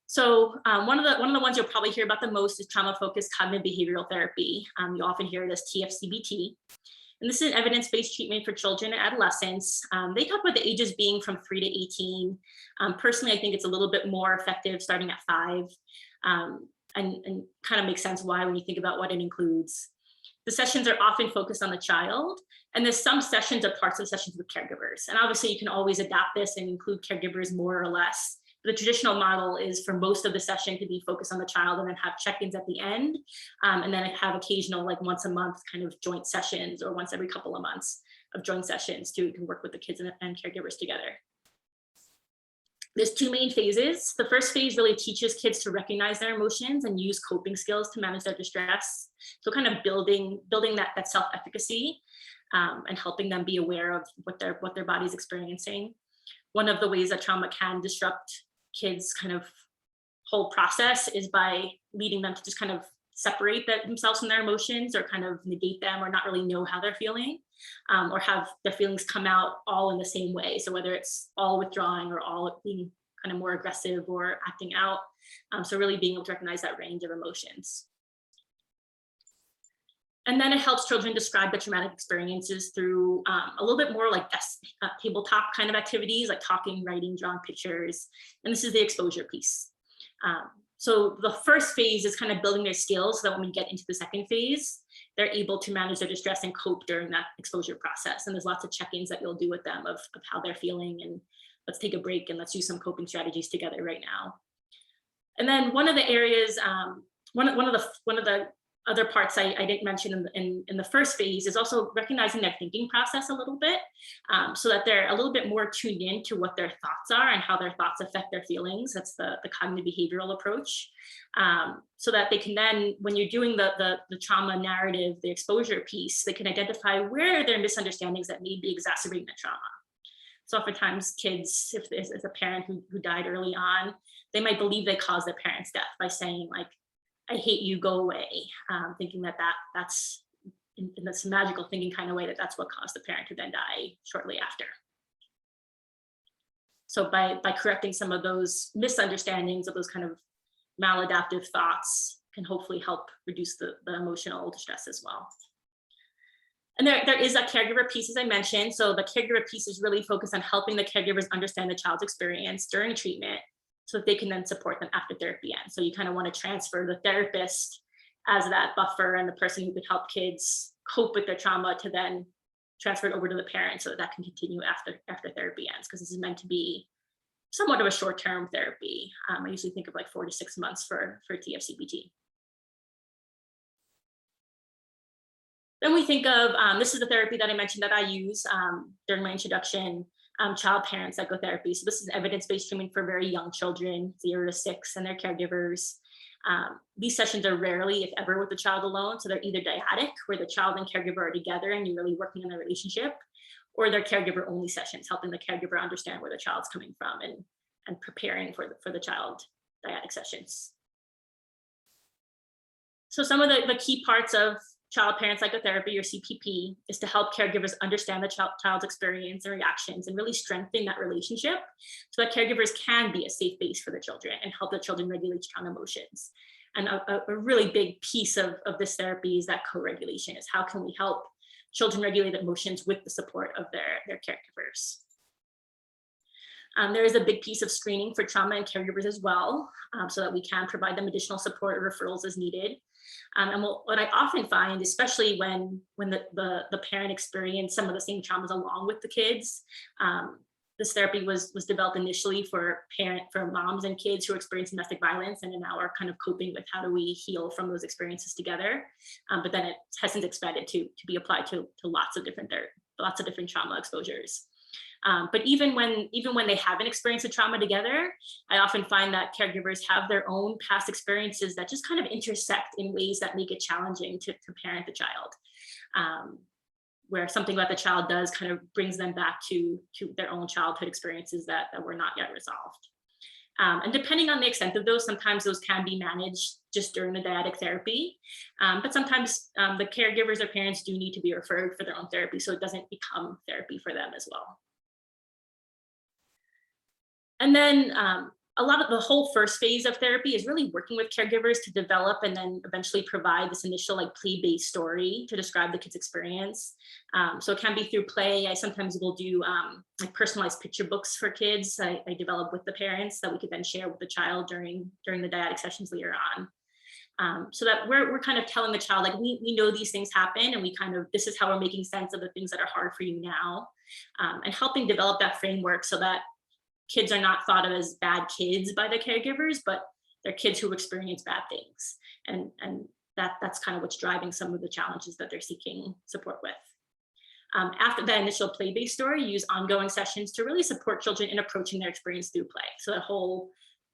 So one of the ones you'll probably hear about the most is trauma-focused cognitive behavioral therapy. You often hear it as TFCBT. And this is an evidence-based treatment for children and adolescents. They talk about the ages being from 3 to 18. Personally, I think it's a little bit more effective starting at 5, and kind of makes sense why when you think about what it includes. The sessions are often focused on the child, and there's some sessions or parts of sessions with caregivers. And obviously you can always adapt this and include caregivers more or less. The traditional model is for most of the session to be focused on the child and then have check-ins at the end. And then have occasional, like once a month kind of joint sessions, or once every couple of months of joint sessions to work with the kids and caregivers together. There's 2 main phases. The first phase really teaches kids to recognize their emotions and use coping skills to manage their distress. So kind of building that self-efficacy and helping them be aware of what their body's experiencing. One of the ways that trauma can disrupt kids' kind of whole process is by leading them to just kind of separate themselves from their emotions, or kind of negate them, or not really know how they're feeling, or have their feelings come out all in the same way. So whether it's all withdrawing or all being kind of more aggressive or acting out. So really being able to recognize that range of emotions. And then it helps children describe the traumatic experiences through a little bit more like tabletop kind of activities, like talking, writing, drawing pictures. And this is the exposure piece. So the first phase is kind of building their skills so that when we get into the second phase, they're able to manage their distress and cope during that exposure process. And there's lots of check-ins that you'll do with them of how they're feeling, and let's take a break and let's use some coping strategies together right now. And then one of the areas, one of the other parts I didn't mention in the first phase is also recognizing their thinking process a little bit, so that they're a little bit more tuned in to what their thoughts are and how their thoughts affect their feelings. That's the cognitive behavioral approach, so that they can then, when you're doing the trauma narrative, the exposure piece, they can identify where there are misunderstandings that may be exacerbating the trauma. So oftentimes kids, if there's a parent who died early on, they might believe they caused their parent's death by saying, like, I hate you, go away, thinking that's in this magical thinking kind of way that's what caused the parent to then die shortly after. So by correcting some of those misunderstandings of those kind of maladaptive thoughts can hopefully help reduce the emotional distress as well. And there is a caregiver piece, as I mentioned. So the caregiver piece is really focused on helping the caregivers understand the child's experience during treatment, so that they can then support them after therapy ends. So you kind of want to transfer the therapist as that buffer and the person who could help kids cope with their trauma to then transfer it over to the parent, so that can continue after therapy ends, because this is meant to be somewhat of a short-term therapy. I usually think of like 4 to 6 months for TFCBT. Then we think of, this is the therapy that I mentioned that I use during my introduction, child parent psychotherapy. So this is evidence-based treatment for very young children, 0 to 6, and their caregivers. These sessions are rarely, if ever, with the child alone. So they're either dyadic, where the child and caregiver are together and you're really working on the relationship, or they're caregiver-only sessions, helping the caregiver understand where the child's coming from and preparing for the child dyadic sessions. So some of the key parts of child parent psychotherapy, or CPP, is to help caregivers understand the child's experience and reactions and really strengthen that relationship, so that caregivers can be a safe base for the children and help the children regulate strong emotions. And a really big piece of this therapy is that co-regulation, is how can we help children regulate emotions with the support of their caregivers. There is a big piece of screening for trauma and caregivers as well, so that we can provide them additional support or referrals as needed. And what I often find, especially when the parent experienced some of the same traumas along with the kids, this therapy was developed initially for moms and kids who experience domestic violence, and now are kind of coping with how do we heal from those experiences together. But then it has since expanded to be applied to lots of different trauma exposures. But even when they haven't experienced a trauma together, I often find that caregivers have their own past experiences that just kind of intersect in ways that make it challenging to parent the child. where something about the child does kind of brings them back to their own childhood experiences that were not yet resolved. And depending on the extent of those, sometimes those can be managed just during the dyadic therapy. But sometimes the caregivers or parents do need to be referred for their own therapy, so it doesn't become therapy for them as well. And then a lot of the whole first phase of therapy is really working with caregivers to develop and then eventually provide this initial like play-based story to describe the kid's experience. So it can be through play. I sometimes will do like personalized picture books for kids I develop with the parents that we could then share with the child during the dyadic sessions later on. So that we're kind of telling the child, like, we know these things happen, and this is how we're making sense of the things that are hard for you now, and helping develop that framework so that kids are not thought of as bad kids by the caregivers, but they're kids who experience bad things. And that's kind of what's driving some of the challenges that they're seeking support with. After that initial play-based story, use ongoing sessions to really support children in approaching their experience through play. So that whole,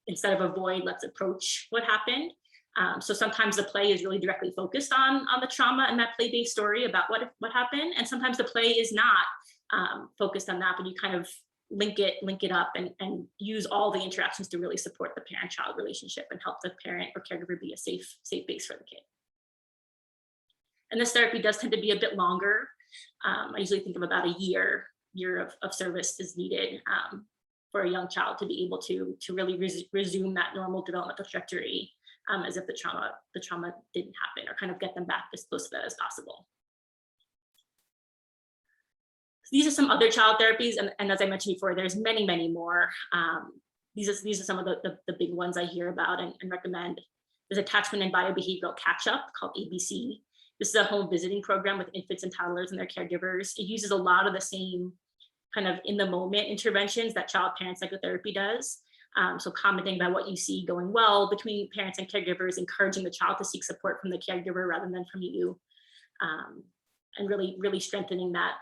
instead of avoid, let's approach what happened. So sometimes the play is really directly focused on the trauma and that play-based story about what happened. And sometimes the play is not focused on that, but you kind of link it up and use all the interactions to really support the parent-child relationship and help the parent or caregiver be a safe base for the kid. And this therapy does tend to be a bit longer. I usually think of about a year of service is needed for a young child to be able to really resume that normal developmental trajectory as if the trauma didn't happen, or kind of get them back as close to that as possible. These are some other child therapies, and as I mentioned before, there's many, many more. These are some of the big ones I hear about and recommend. There's attachment and biobehavioral catch-up called ABC. This is a home visiting program with infants and toddlers and their caregivers. It uses a lot of the same kind of in the moment interventions that child parent psychotherapy does. So commenting about what you see going well between parents and caregivers, encouraging the child to seek support from the caregiver rather than from you, and really strengthening that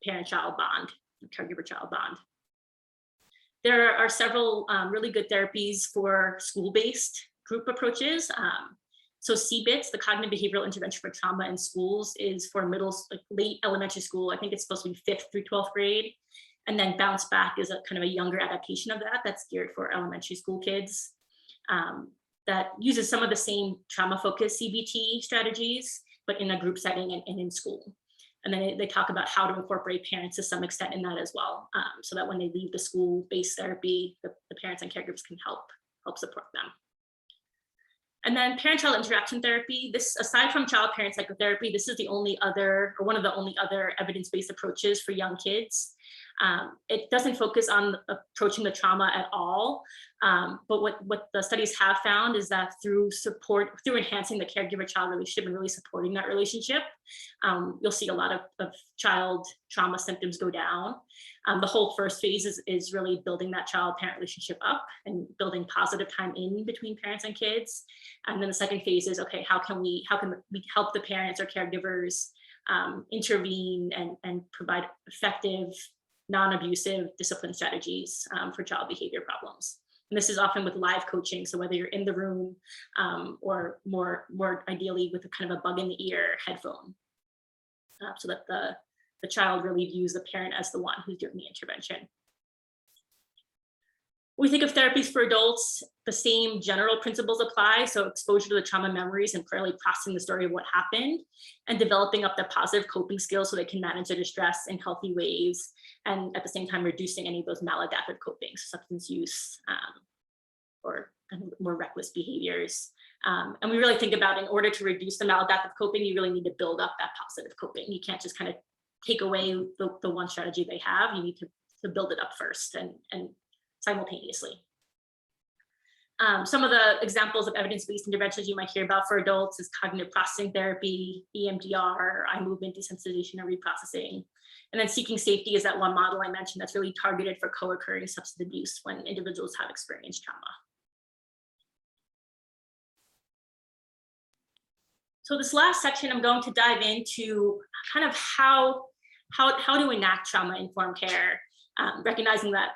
parent-child bond, caregiver-child bond. There are several really good therapies for school-based group approaches. So CBITS, the Cognitive Behavioral Intervention for Trauma in Schools, is for late elementary school. I think it's supposed to be 5th through 12th grade. And then Bounce Back is a kind of a younger adaptation of that that's geared for elementary school kids. That uses some of the same trauma-focused CBT strategies, but in a group setting and in school. And then they talk about how to incorporate parents to some extent in that as well, so that when they leave the school-based therapy, the parents and caregivers can help support them. And then parent-child interaction therapy. This, aside from child-parent psychotherapy, this is the only other, or one of the only other evidence-based approaches for young kids. It doesn't focus on approaching the trauma at all, but what the studies have found is that through enhancing the caregiver-child relationship and really supporting that relationship, you'll see a lot of child trauma symptoms go down. The whole first phase is really building that child-parent relationship up and building positive time in between parents and kids. And then the second phase is, okay, how can we help the parents or caregivers intervene and provide effective, non-abusive discipline strategies for child behavior problems. And this is often with live coaching. So whether you're in the room or more ideally with a kind of a bug in the ear headphone, so that the child really views the parent as the one who's doing the intervention. When we think of therapies for adults, the same general principles apply. So exposure to the trauma memories and clearly processing the story of what happened, and developing up the positive coping skills so they can manage their distress in healthy ways, and at the same time reducing any of those maladaptive coping, substance use, or more reckless behaviors. And we really think about, in order to reduce the maladaptive coping, you really need to build up that positive coping. You can't just kind of take away the one strategy they have. You need to build it up first and simultaneously. Some of the examples of evidence-based interventions you might hear about for adults is cognitive processing therapy, EMDR, eye movement desensitization and reprocessing. And then seeking safety is that one model I mentioned that's really targeted for co-occurring substance abuse when individuals have experienced trauma. So this last section, I'm going to dive into kind of how to enact trauma-informed care, recognizing that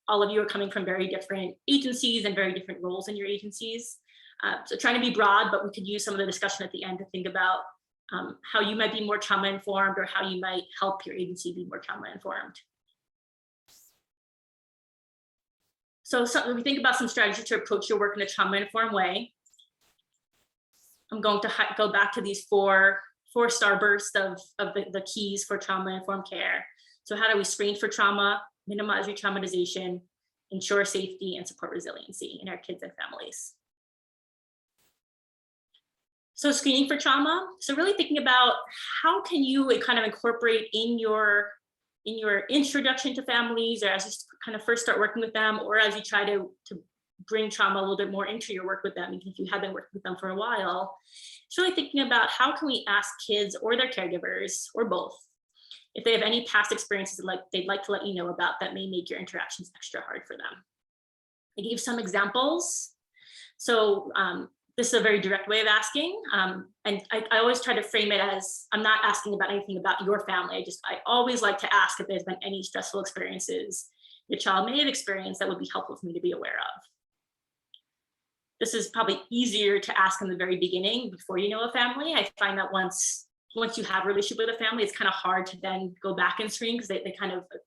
all of you are coming from very different agencies and very different roles in your agencies. So trying to be broad, but we could use some of the discussion at the end to think about how you might be more trauma informed or how you might help your agency be more trauma informed. So when we think about some strategies to approach your work in a trauma informed way, I'm going to go back to these four starbursts of the keys for trauma informed care. So how do we screen for trauma, minimize re-traumatization, ensure safety, and support resiliency in our kids and families? So screening for trauma. So really thinking about how can you kind of incorporate in your introduction to families, or as you kind of first start working with them, or as you try to bring trauma a little bit more into your work with them, even if you have been working with them for a while, it's really thinking about how can we ask kids or their caregivers, or both, if they have any past experiences they'd like to let you know about that may make your interactions extra hard for them. I gave some examples. So this is a very direct way of asking. And I always try to frame it as, I'm not asking about anything about your family. I always like to ask if there's been any stressful experiences your child may have experienced that would be helpful for me to be aware of. This is probably easier to ask in the very beginning before you know a family. I find that once you have a relationship with a family, it's kind of hard to then go back and screen, because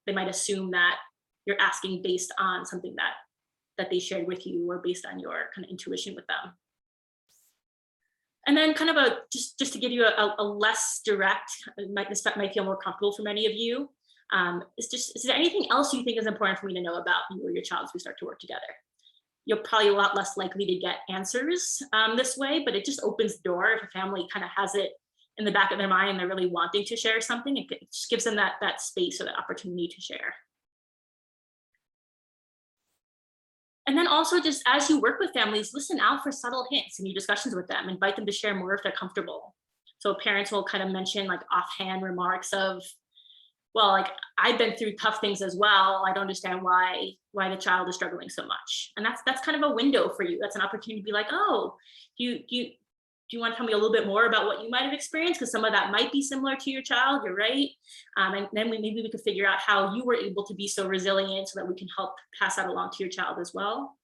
they might assume that you're asking based on something that they shared with you, or based on your kind of intuition with them. And then kind of just to give you a less direct, this might feel more comfortable for many of you, is there anything else you think is important for me to know about you or your child as we start to work together? You're probably a lot less likely to get answers this way, but it just opens the door. If a family kind of has it in the back of their mind and they're really wanting to share something, it just gives them that space or that opportunity to share. And then also, just as you work with families, listen out for subtle hints in your discussions with them. Invite them to share more if they're comfortable. So parents will kind of mention like offhand remarks of, well, like, I've been through tough things as well. I don't understand why the child is struggling so much. And that's kind of a window for you. That's an opportunity to be like, oh, do you want to tell me a little bit more about what you might have experienced? Because some of that might be similar to your child, you're right. And then maybe we could figure out how you were able to be so resilient so that we can help pass that along to your child as well.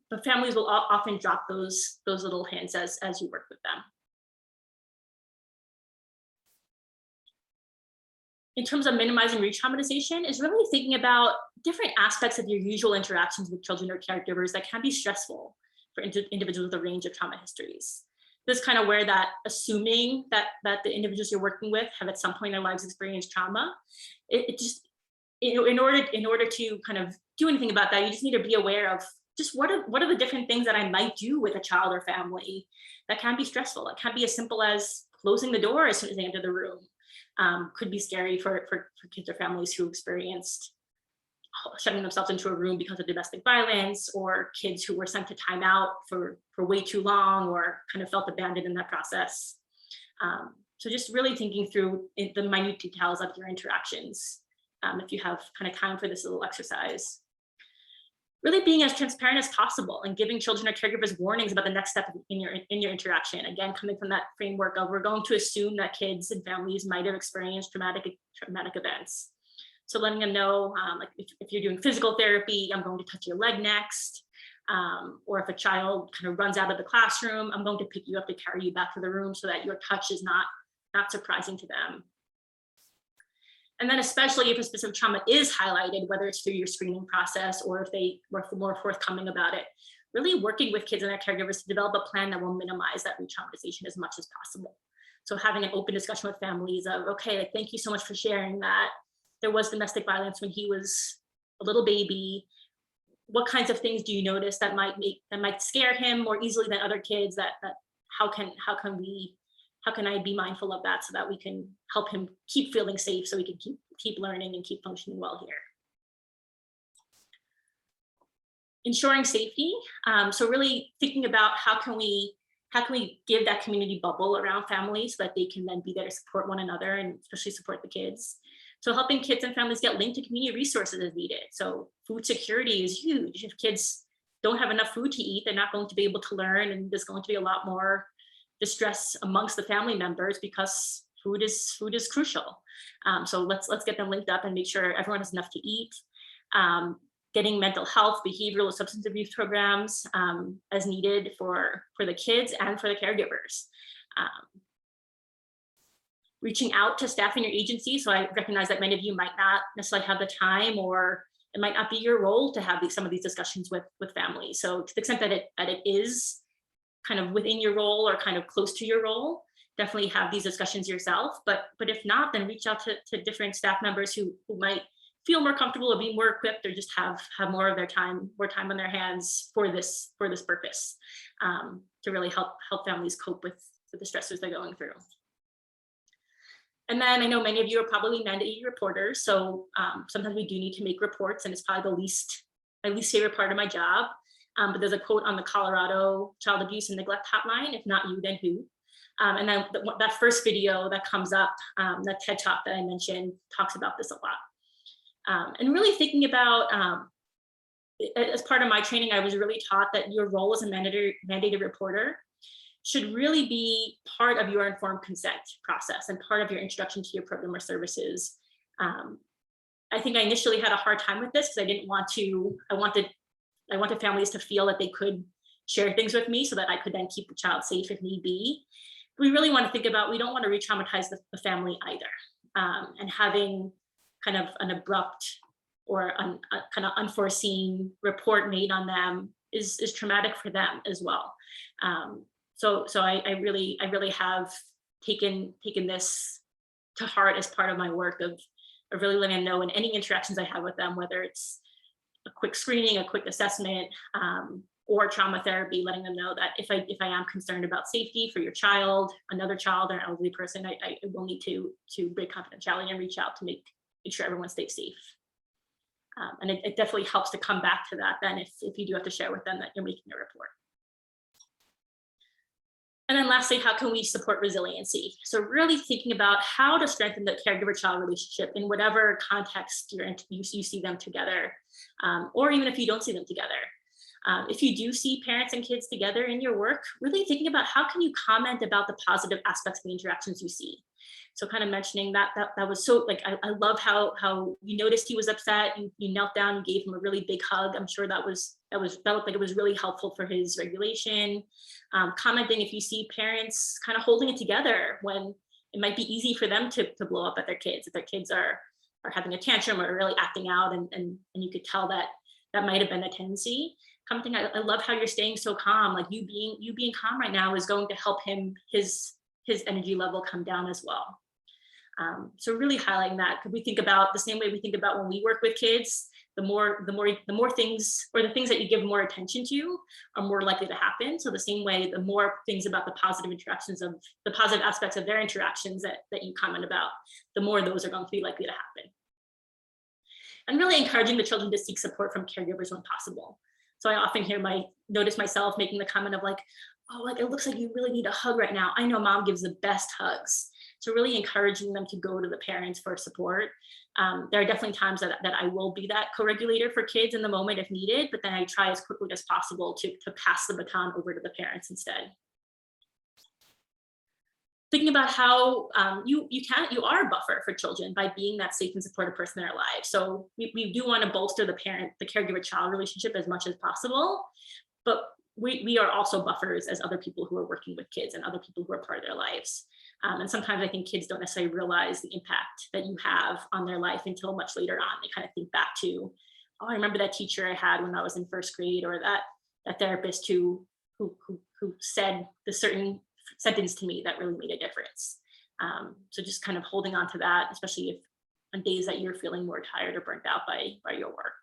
But families will often drop those little hints as you work with them. In terms of minimizing re-traumatization, is really thinking about different aspects of your usual interactions with children or caregivers that can be stressful for individuals with a range of trauma histories. This is kind of where that assuming that the individuals you're working with have at some point in their lives experienced trauma, in order to kind of do anything about that, you just need to be aware of just what are the different things that I might do with a child or family that can be stressful. It can be as simple as closing the door as soon as they enter the room. Could be scary for kids or families who experienced shutting themselves into a room because of domestic violence, or kids who were sent to timeout for way too long, or kind of felt abandoned in that process. So just really thinking through the minute details of your interactions, if you have kind of time for this little exercise. Really being as transparent as possible and giving children or caregivers warnings about the next step in your interaction. Again, coming from that framework of, we're going to assume that kids and families might have experienced traumatic events. So letting them know, like if you're doing physical therapy, I'm going to touch your leg next. Or if a child kind of runs out of the classroom, I'm going to pick you up to carry you back to the room so that your touch is not surprising to them. And then especially if a specific trauma is highlighted, whether it's through your screening process or if they were more forthcoming about it, really working with kids and their caregivers to develop a plan that will minimize that re-traumatization as much as possible. So having an open discussion with families of, okay, like, thank you so much for sharing that there was domestic violence when he was a little baby. What kinds of things do you notice that might scare him more easily than other kids? That how can I be mindful of that so that we can help him keep feeling safe, so we can keep learning and keep functioning well here. Ensuring safety. So really thinking about how can we give that community bubble around families so that they can then be there to support one another and especially support the kids. So helping kids and families get linked to community resources as needed. So food security is huge. If kids don't have enough food to eat, they're not going to be able to learn, and there's going to be a lot more distress amongst the family members because food is crucial. So let's get them linked up and make sure everyone has enough to eat. Getting mental health, behavioral, substance abuse programs as needed for the kids and for the caregivers. reaching out to staff in your agency. So I recognize that many of you might not necessarily have the time, or it might not be your role to have some of these discussions with families. So to the extent that it is kind of within your role or kind of close to your role, definitely have these discussions yourself. But if not, then reach out to different staff members who might feel more comfortable or be more equipped, or just have more of their time, more time on their hands for this purpose, to really help families cope with the stressors they're going through. And then I know many of you are probably mandated reporters, so sometimes we do need to make reports, and it's probably my least favorite part of my job. But there's a quote on the Colorado Child Abuse and Neglect Hotline: "If not you, then who?" And then that first video that comes up, that TED Talk that I mentioned, talks about this a lot. And really thinking about, as part of my training, I was really taught that your role as a mandated reporter should really be part of your informed consent process and part of your introduction to your program or services. I think I initially had a hard time with this because I didn't want to, I wanted families to feel that they could share things with me so that I could then keep the child safe if need be. We really want to think about, we don't want to re-traumatize the family either. And having kind of an abrupt or kind of unforeseen report made on them is traumatic for them as well. So I really have taken this to heart as part of my work of really letting them know in any interactions I have with them, whether it's a quick screening, a quick assessment, or trauma therapy, letting them know that if I am concerned about safety for your child, another child, or an elderly person, I will need to break confidentiality and reach out to make sure everyone stays safe. And it definitely helps to come back to that then if you do have to share with them that you're making a report. And then lastly, how can we support resiliency? So really thinking about how to strengthen the caregiver-child relationship in whatever context you see them together, or even if you don't see them together. If you do see parents and kids together in your work, really thinking about how can you comment about the positive aspects of the interactions you see. So kind of mentioning that was so, like, I love how you noticed he was upset, you knelt down and gave him a really big hug. I'm sure that felt like it was really helpful for his regulation. Commenting if you see parents kind of holding it together when it might be easy for them to blow up at their kids, if their kids are having a tantrum or really acting out, and you could tell that might have been a tendency. Commenting, I love how you're staying so calm, like you being calm right now is going to help his energy level come down as well. So really highlighting that, because we think about the same way we think about when we work with kids, the more things, or the things that you give more attention to are more likely to happen. So the same way, the more things about the positive interactions of the positive aspects of their interactions that you comment about, the more those are going to be likely to happen. And really encouraging the children to seek support from caregivers when possible. So I often notice myself making the comment of like, oh, like it looks like you really need a hug right now. I know mom gives the best hugs. So really encouraging them to go to the parents for support. There are definitely times that I will be that co-regulator for kids in the moment if needed, but then I try as quickly as possible to pass the baton over to the parents instead. Thinking about how you are a buffer for children by being that safe and supportive person in their lives. So we do want to bolster the caregiver-child relationship as much as possible, but we are also buffers as other people who are working with kids and other people who are part of their lives. And sometimes I think kids don't necessarily realize the impact that you have on their life until much later on. They kind of think back to, oh, I remember that teacher I had when I was in first grade, or that therapist who said the certain sentence to me that really made a difference. So just kind of holding on to that, especially if on days that you're feeling more tired or burnt out by your work.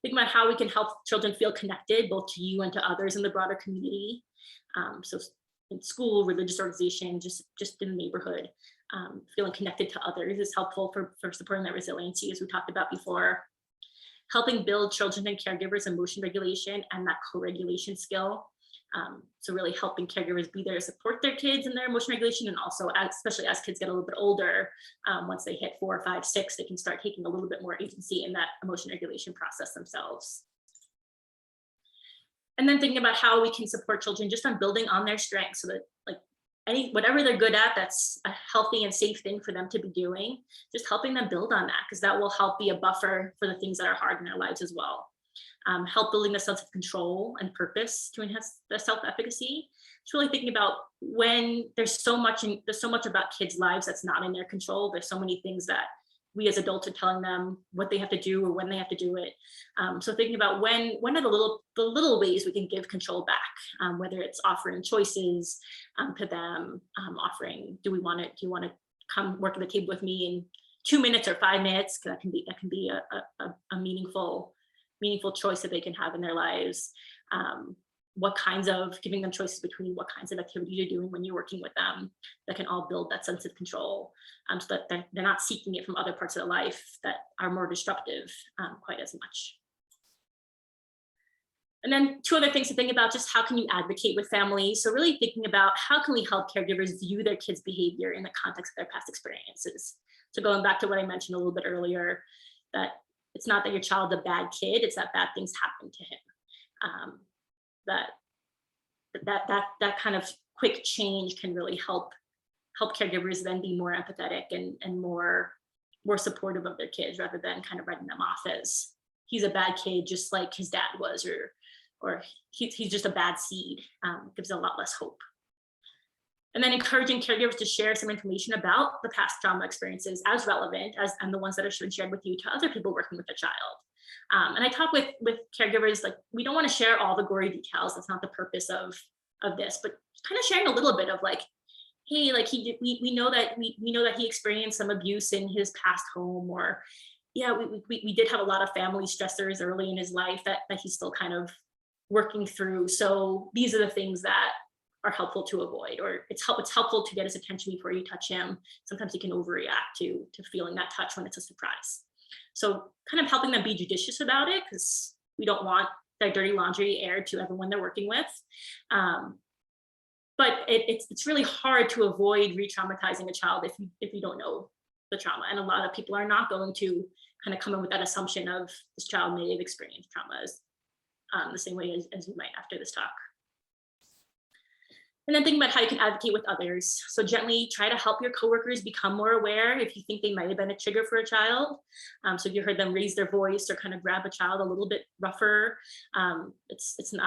Think about how we can help children feel connected both to you and to others in the broader community. So in school, religious organization, just in the neighborhood, feeling connected to others is helpful for supporting that resiliency, as we talked about before. Helping build children and caregivers emotion regulation and that co-regulation skill. So really helping caregivers be there to support their kids in their emotion regulation, and also especially as kids get a little bit older, once they hit 4, 5, 6, they can start taking a little bit more agency in that emotion regulation process themselves. And then thinking about how we can support children just on building on their strengths, so that like whatever they're good at, that's a healthy and safe thing for them to be doing, just helping them build on that, because that will help be a buffer for the things that are hard in their lives as well. Help building a sense of control and purpose to enhance their self-efficacy. it's really thinking about when there's so much about kids' lives that's not in their control. There's so many things that we as adults are telling them what they have to do or when they have to do it. So thinking about when are the little ways we can give control back, whether it's offering choices to them, offering, do you want to come work at the table with me in 2 minutes or 5 minutes? Because that can be a meaningful choice that they can have in their lives. What kinds of, giving them choices between what kinds of activities you're doing when you're working with them, that can all build that sense of control, so that they're not seeking it from other parts of their life that are more disruptive quite as much. And then 2 other things to think about, just how can you advocate with families? So really thinking about how can we help caregivers view their kids' behavior in the context of their past experiences. So going back to what I mentioned a little bit earlier, that it's not that your child's a bad kid, it's that bad things happen to him. That kind of quick change can really help caregivers then be more empathetic and more supportive of their kids, rather than kind of writing them off as he's a bad kid just like his dad was, or he's just a bad seed. Gives a lot less hope. And then encouraging caregivers to share some information about the past trauma experiences as relevant and the ones that are shared with you to other people working with the child. And I talk with caregivers, like, we don't want to share all the gory details. That's not the purpose of this, but kind of sharing a little bit of like, hey, like we know that he experienced some abuse in his past home, or yeah, we did have a lot of family stressors early in his life that he's still kind of working through. So these are the things that are helpful to avoid, or it's helpful to get his attention before you touch him. Sometimes he can overreact to feeling that touch when it's a surprise. So kind of helping them be judicious about it, because we don't want their dirty laundry aired to everyone they're working with. But it's really hard to avoid re-traumatizing a child if you don't know the trauma. And a lot of people are not going to kind of come in with that assumption of this child may have experienced traumas the same way as you might after this talk. And then think about how you can advocate with others. So gently try to help your coworkers become more aware if you think they might have been a trigger for a child. So if you heard them raise their voice or kind of grab a child a little bit rougher, it doesn't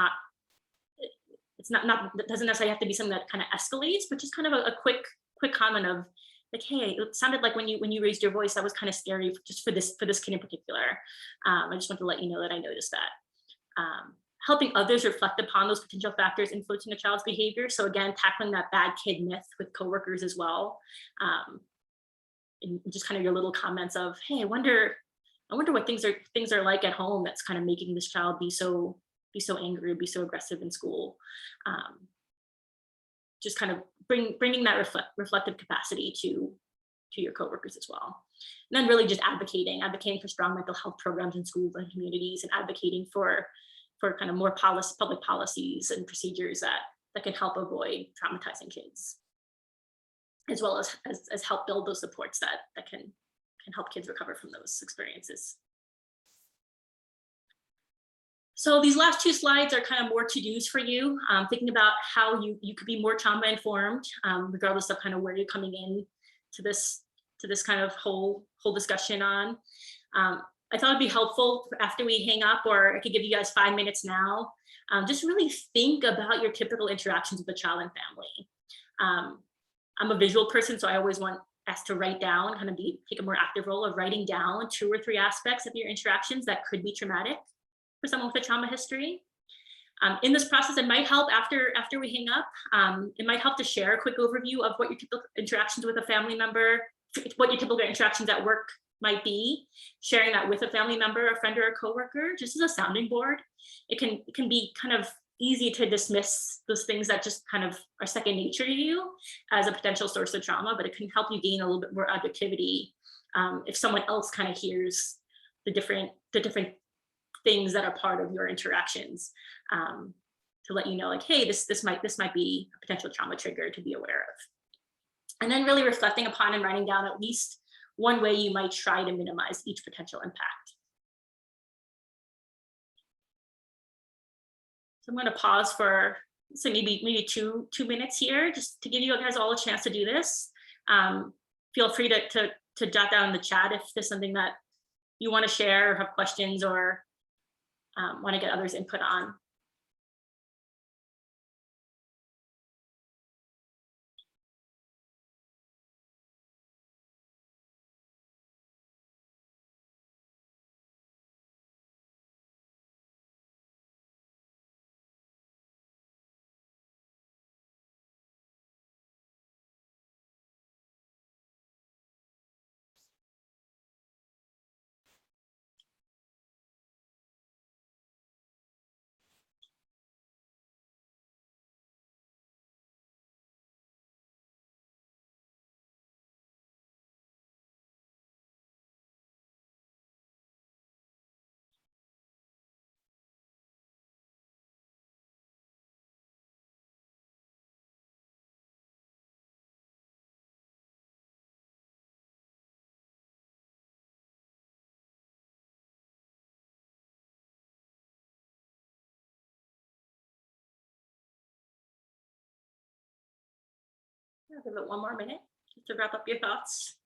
necessarily have to be something that kind of escalates, but just kind of a quick comment of like, hey, it sounded like when you raised your voice, that was kind of scary just for this kid in particular. I just want to let you know that I noticed that. Helping others reflect upon those potential factors influencing a child's behavior. So again, tackling that bad kid myth with coworkers as well. And just kind of your little comments of, hey, I wonder what things are like at home that's kind of making this child be so angry, be so aggressive in school. Just kind of bringing that reflective capacity to your coworkers as well. And then really just advocating for strong mental health programs in schools and communities, and advocating for kind of more public policies and procedures that can help avoid traumatizing kids, as well as help build those supports that can help kids recover from those experiences. So these last 2 slides are kind of more to-dos for you, thinking about how you could be more trauma informed, regardless of kind of where you're coming in to this kind of whole discussion on. I thought it'd be helpful after we hang up, or I could give you guys 5 minutes now, just really think about your typical interactions with the child and family. I'm a visual person, so I always want us to write down, kind of take a more active role of writing down 2 or 3 aspects of your interactions that could be traumatic for someone with a trauma history. In this process, it might help after we hang up, it might help to share a quick overview of what your typical interactions with a family member, what your typical interactions at work might be, sharing that with a family member, a friend, or a coworker, just as a sounding board. It can be kind of easy to dismiss those things that just kind of are second nature to you as a potential source of trauma, but it can help you gain a little bit more objectivity if someone else kind of hears the different things that are part of your interactions, to let you know, like, hey, this might be a potential trauma trigger to be aware of. And then really reflecting upon and writing down at least one way you might try to minimize each potential impact. So I'm going to pause for maybe two minutes here, just to give you guys all a chance to do this. Feel free to jot down in the chat if there's something that you want to share or have questions, or want to get others' input on. I'll give it one more minute just to wrap up your thoughts.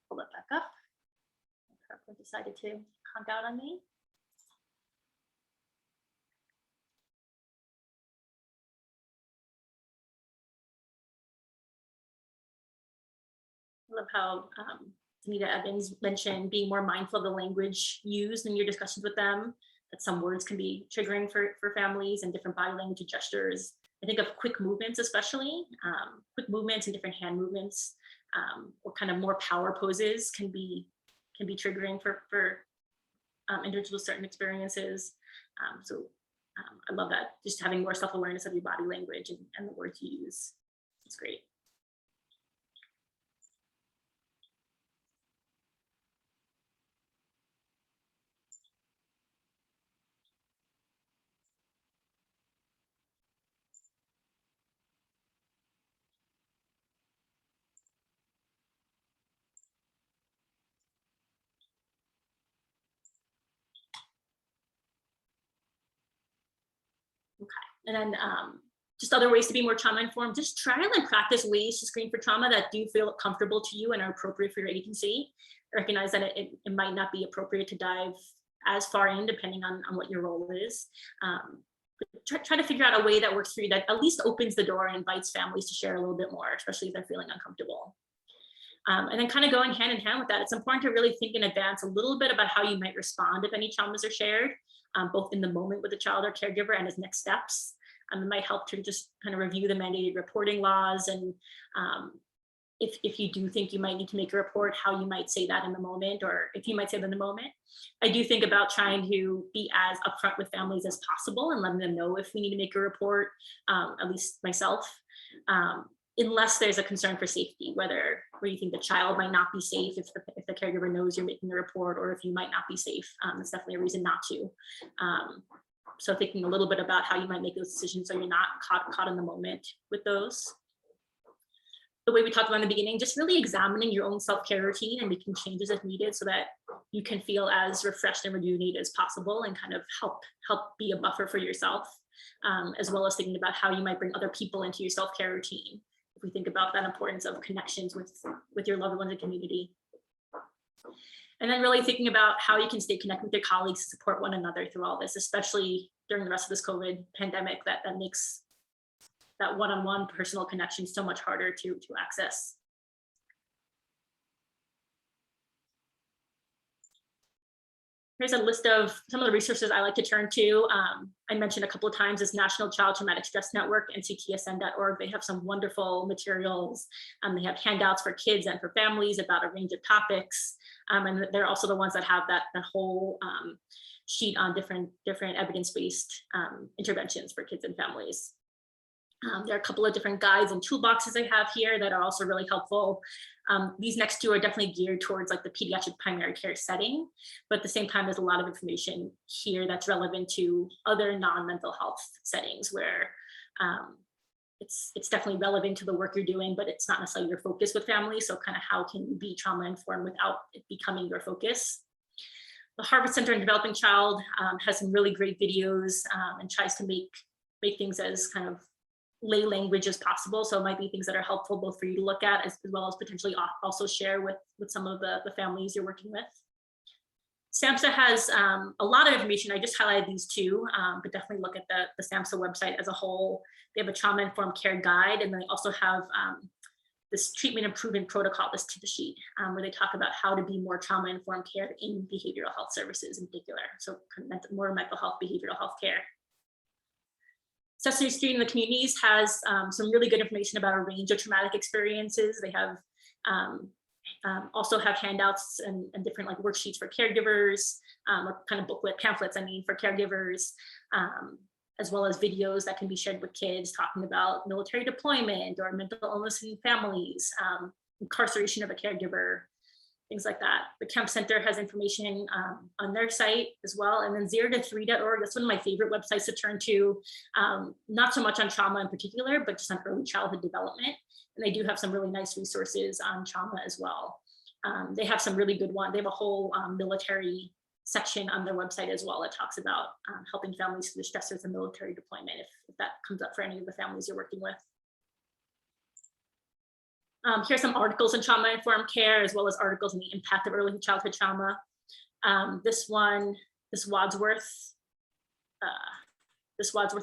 Pull it back up. PowerPoint decided to conk out on me. I love how Anita Evans mentioned being more mindful of the language used in your discussions with them, that some words can be triggering for families and different body language and gestures. I think of quick movements, especially quick movements and different hand movements, or kind of more power poses can be triggering for individuals with certain experiences. I love that, just having more self-awareness of your body language and the words you use. It's great. Okay, and then just other ways to be more trauma informed, just trial and practice ways to screen for trauma that do feel comfortable to you and are appropriate for your agency. Recognize that it might not be appropriate to dive as far in depending on what your role is. Try to figure out a way that works for you that at least opens the door and invites families to share a little bit more, especially if they're feeling uncomfortable. And then kind of going hand in hand with that, it's important to really think in advance a little bit about how you might respond if any traumas are shared, both in the moment with the child or caregiver and as next steps. It might help to just kind of review the mandated reporting laws, and if you do think you might need to make a report, how you might say that in the moment, or if you might say that in the moment. I do think about trying to be as upfront with families as possible and letting them know if we need to make a report, at least myself, unless there's a concern for safety, where you think the child might not be safe if the caregiver knows you're making a report, or if you might not be safe. It's definitely a reason not to. So thinking a little bit about how you might make those decisions so you're not caught in the moment with those. The way we talked about in the beginning, just really examining your own self-care routine and making changes if needed so that you can feel as refreshed and rejuvenated as possible, and kind of help be a buffer for yourself, as well as thinking about how you might bring other people into your self-care routine. If we think about that importance of connections with your loved ones and community. And then really thinking about how you can stay connected with your colleagues to support one another through all this, especially during the rest of this COVID pandemic, that makes that one-on-one personal connection so much harder to access. Here's a list of some of the resources I like to turn to. I mentioned a couple of times this National Child Traumatic Stress Network, nctsn.org. They have some wonderful materials. They have handouts for kids and for families about a range of topics. And they're also the ones that have that whole sheet on different evidence-based interventions for kids and families. There are a couple of different guides and toolboxes I have here that are also really helpful. These next two are definitely geared towards like the pediatric primary care setting, but at the same time, there's a lot of information here that's relevant to other non-mental health settings where it's definitely relevant to the work you're doing, but it's not necessarily your focus with families. So kind of how can you be trauma informed without it becoming your focus? The Harvard Center on Developing Child has some really great videos and tries to make things as kind of lay language as possible. So it might be things that are helpful both for you to look at as well as potentially also share with some of the families you're working with. SAMHSA has a lot of information. I just highlighted these two, but definitely look at the SAMHSA website as a whole. They have a trauma-informed care guide, and they also have this treatment improvement protocol, this tip sheet, where they talk about how to be more trauma-informed care in behavioral health services in particular. So more mental health, behavioral health care. Sesame Street in the Communities has some really good information about a range of traumatic experiences. They have also have handouts and different like worksheets for caregivers, or kind of booklet pamphlets, I mean, for caregivers, as well as videos that can be shared with kids talking about military deployment or mental illness in families, incarceration of a caregiver, things like that. The Kemp Center has information on their site as well. And then 0to3.org, that's one of my favorite websites to turn to, not so much on trauma in particular, but just on early childhood development. And they do have some really nice resources on trauma as well. They have some really good ones. They have a whole military section on their website as well that talks about helping families through the stressors of military deployment, if that comes up for any of the families you're working with. Here's some articles in trauma-informed care, as well as articles on the impact of early childhood trauma. This Wadsworth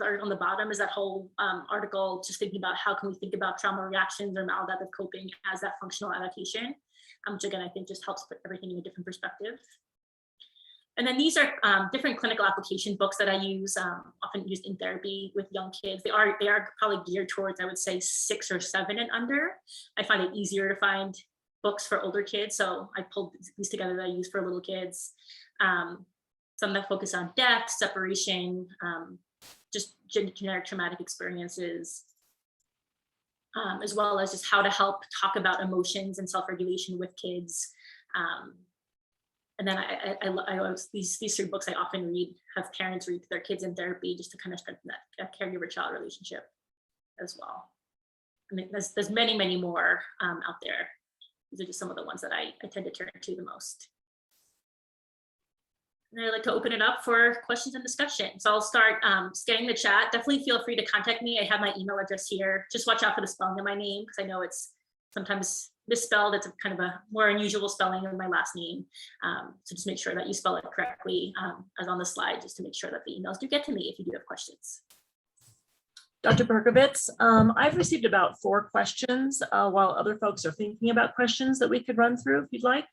article on the bottom is that whole article just thinking about how can we think about trauma reactions or maladaptive coping as that functional adaptation, which again, I think just helps put everything in a different perspective. And then these are different clinical application books that I use, often used in therapy with young kids. They are probably geared towards, I would say, 6 or 7 and under. I find it easier to find books for older kids. So I pulled these together that I use for little kids. Some that focus on death, separation, just generic traumatic experiences, as well as just how to help talk about emotions and self-regulation with kids. And then these 3 books I often read, have parents read to their kids in therapy just to kind of strengthen that caregiver-child relationship as well. I mean, there's many, many more out there. These are just some of the ones that I tend to turn to the most. And I'd like to open it up for questions and discussion. So I'll start scanning the chat. Definitely feel free to contact me. I have my email address here. Just watch out for the spelling of my name, because I know it's sometimes misspelled. It's a kind of a more unusual spelling of my last name. So just make sure that you spell it correctly, as on the slide, just to make sure that the emails do get to me if you do have questions. Dr. Berkovitz, I've received about 4 questions while other folks are thinking about questions that we could run through if you'd like.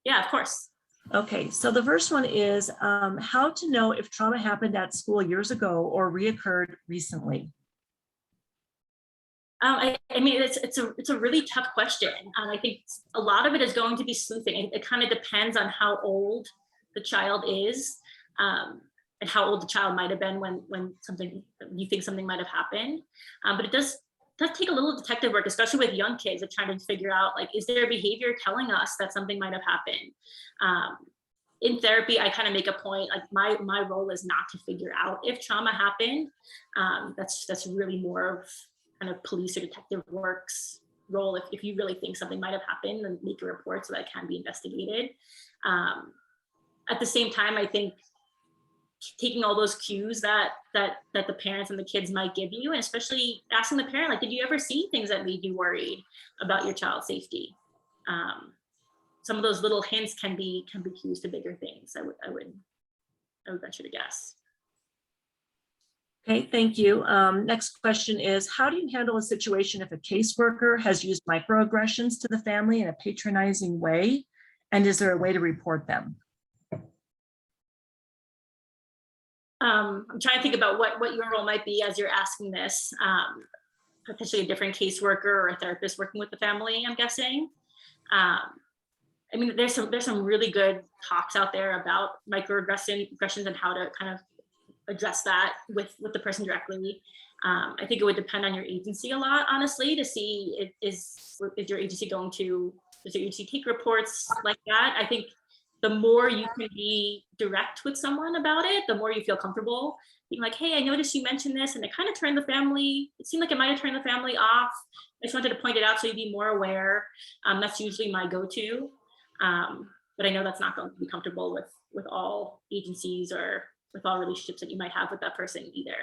Yeah, of course. Okay, so the first one is how to know if trauma happened at school years ago or reoccurred recently? I mean, it's a really tough question. I think a lot of it is going to be sleuthing. It kind of depends on how old the child is, and how old the child might have been when you think something might have happened. But it does take a little detective work, especially with young kids, of trying to figure out, like, is their behavior telling us that something might have happened? In therapy, I kind of make a point, like my role is not to figure out if trauma happened. That's really more of kind of police or detective work's role. If you really think something might have happened, then make a report so that it can be investigated. At the same time, I think taking all those cues that the parents and the kids might give you, and especially asking the parent, like, did you ever see things that made you worried about your child's safety? Some of those little hints can be cues to bigger things. I would venture to guess. Okay, thank you. Next question is, how do you handle a situation if a caseworker has used microaggressions to the family in a patronizing way? And is there a way to report them? I'm trying to think about what your role might be as you're asking this. Potentially a different caseworker or a therapist working with the family, I'm guessing. I mean, there's some really good talks out there about microaggressions and how to kind of address that with the person directly. I think it would depend on your agency a lot, honestly, to see is your agency does your agency take reports like that? I think the more you can be direct with someone about it, the more you feel comfortable being like, hey, I noticed you mentioned this and it kind of turned the family, it seemed like it might have turned the family off. I just wanted to point it out so you'd be more aware. That's usually my go-to. But I know that's not going to be comfortable with all agencies or with all relationships that you might have with that person either.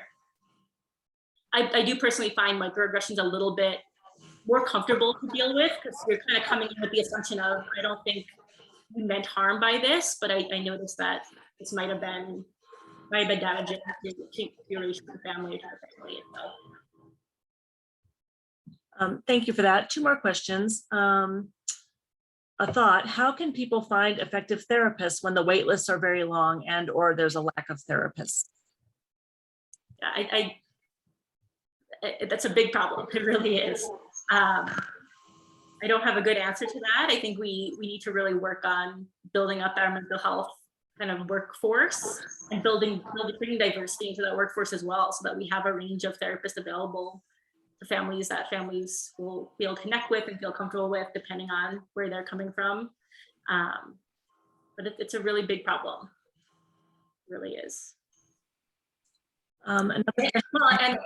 I do personally find microaggressions a little bit more comfortable to deal with, because you're kind of coming in with the assumption of, I don't think you meant harm by this, but I noticed that this might have been damaging to your relationship with the family or to the family itself. Thank you for that. 2 more questions. A thought, how can people find effective therapists when the wait lists are very long and or there's a lack of therapists? That's a big problem. It really is. I don't have a good answer to that. I think we need to really work on building up our mental health kind of workforce and bringing diversity into that workforce as well, so that we have a range of therapists available to families that families will be able to connect with and feel comfortable with, depending on where they're coming from. But it's a really big problem. It really is. Well, and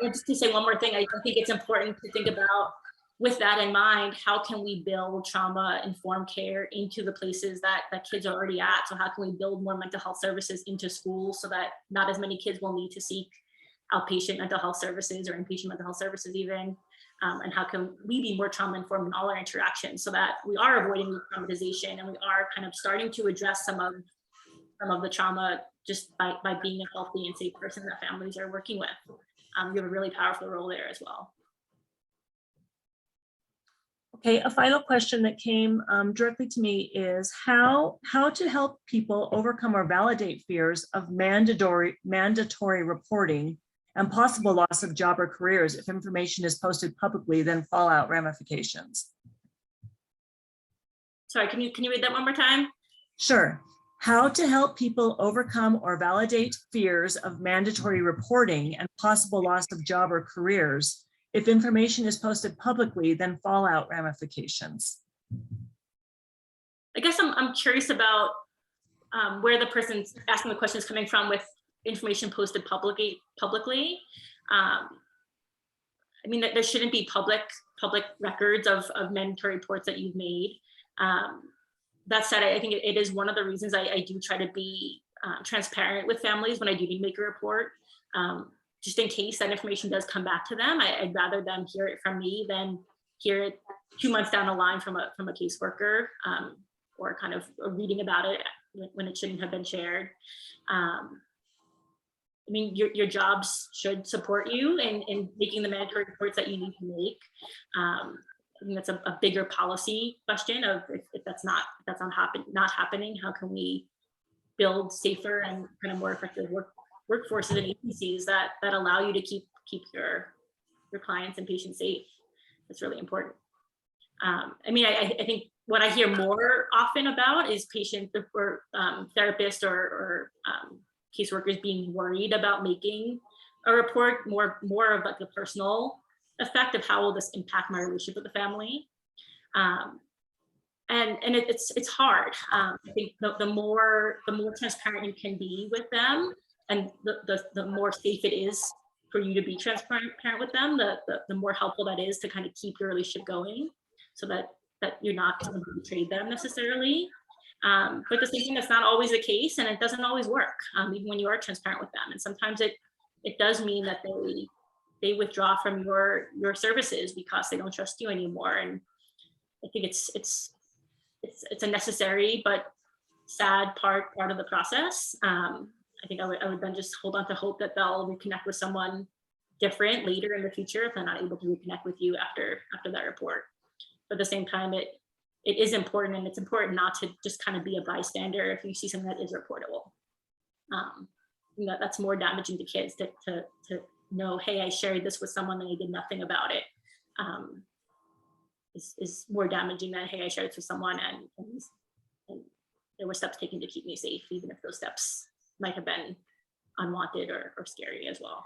just to say one more thing, I think it's important to think about, with that in mind, how can we build trauma-informed care into the places that kids are already at? So how can we build more mental health services into schools so that not as many kids will need to seek outpatient mental health services or inpatient mental health services even? And how can we be more trauma-informed in all our interactions so that we are avoiding traumatization and we are kind of starting to address some of the trauma just by being a healthy and safe person that families are working with. You have a really powerful role there as well. Okay, a final question that came directly to me is how to help people overcome or validate fears of mandatory reporting and possible loss of job or careers if information is posted publicly, then fallout ramifications. Sorry, can you read that one more time? Sure. How to help people overcome or validate fears of mandatory reporting and possible loss of job or careers if information is posted publicly, then fallout ramifications. I guess I'm curious about where the person asking the question is coming from with information posted publicly. I mean, that there shouldn't be public records of mandatory reports that you've made. That said, I think it is one of the reasons I do try to be transparent with families when I do need to make a report. Just in case that information does come back to them, I'd rather them hear it from me than hear it 2 months down the line from a caseworker, or kind of reading about it when it shouldn't have been shared. I mean, your jobs should support you in making the mandatory reports that you need to make. I think that's a bigger policy question of if that's not happening, how can we build safer and kind of more effective workforces and agencies that allow you to keep your clients and patients safe. That's really important. I mean, I think what I hear more often about is patients or therapists or caseworkers being worried about making a report, more of like the personal effect of how will this impact my relationship with the family. And it's hard. I think the more transparent you can be with them, and the more safe it is for you to be transparent with them, the more helpful that is to kind of keep your relationship going, so that you're not going to betray them necessarily. But the same thing, that's not always the case, and it doesn't always work, even when you are transparent with them. And sometimes it does mean that they withdraw from your services because they don't trust you anymore. And I think it's a necessary but sad part of the process. I think I would then just hold on to hope that they'll reconnect with someone different later in the future if they're not able to reconnect with you after that report. But at the same time, it is important, and it's important not to just kind of be a bystander if you see something that is reportable. That's more damaging to kids to know, hey, I shared this with someone and I did nothing about it. Is more damaging than, hey, I shared it with someone and there were steps taken to keep me safe, even if those steps might have been unwanted or scary as well.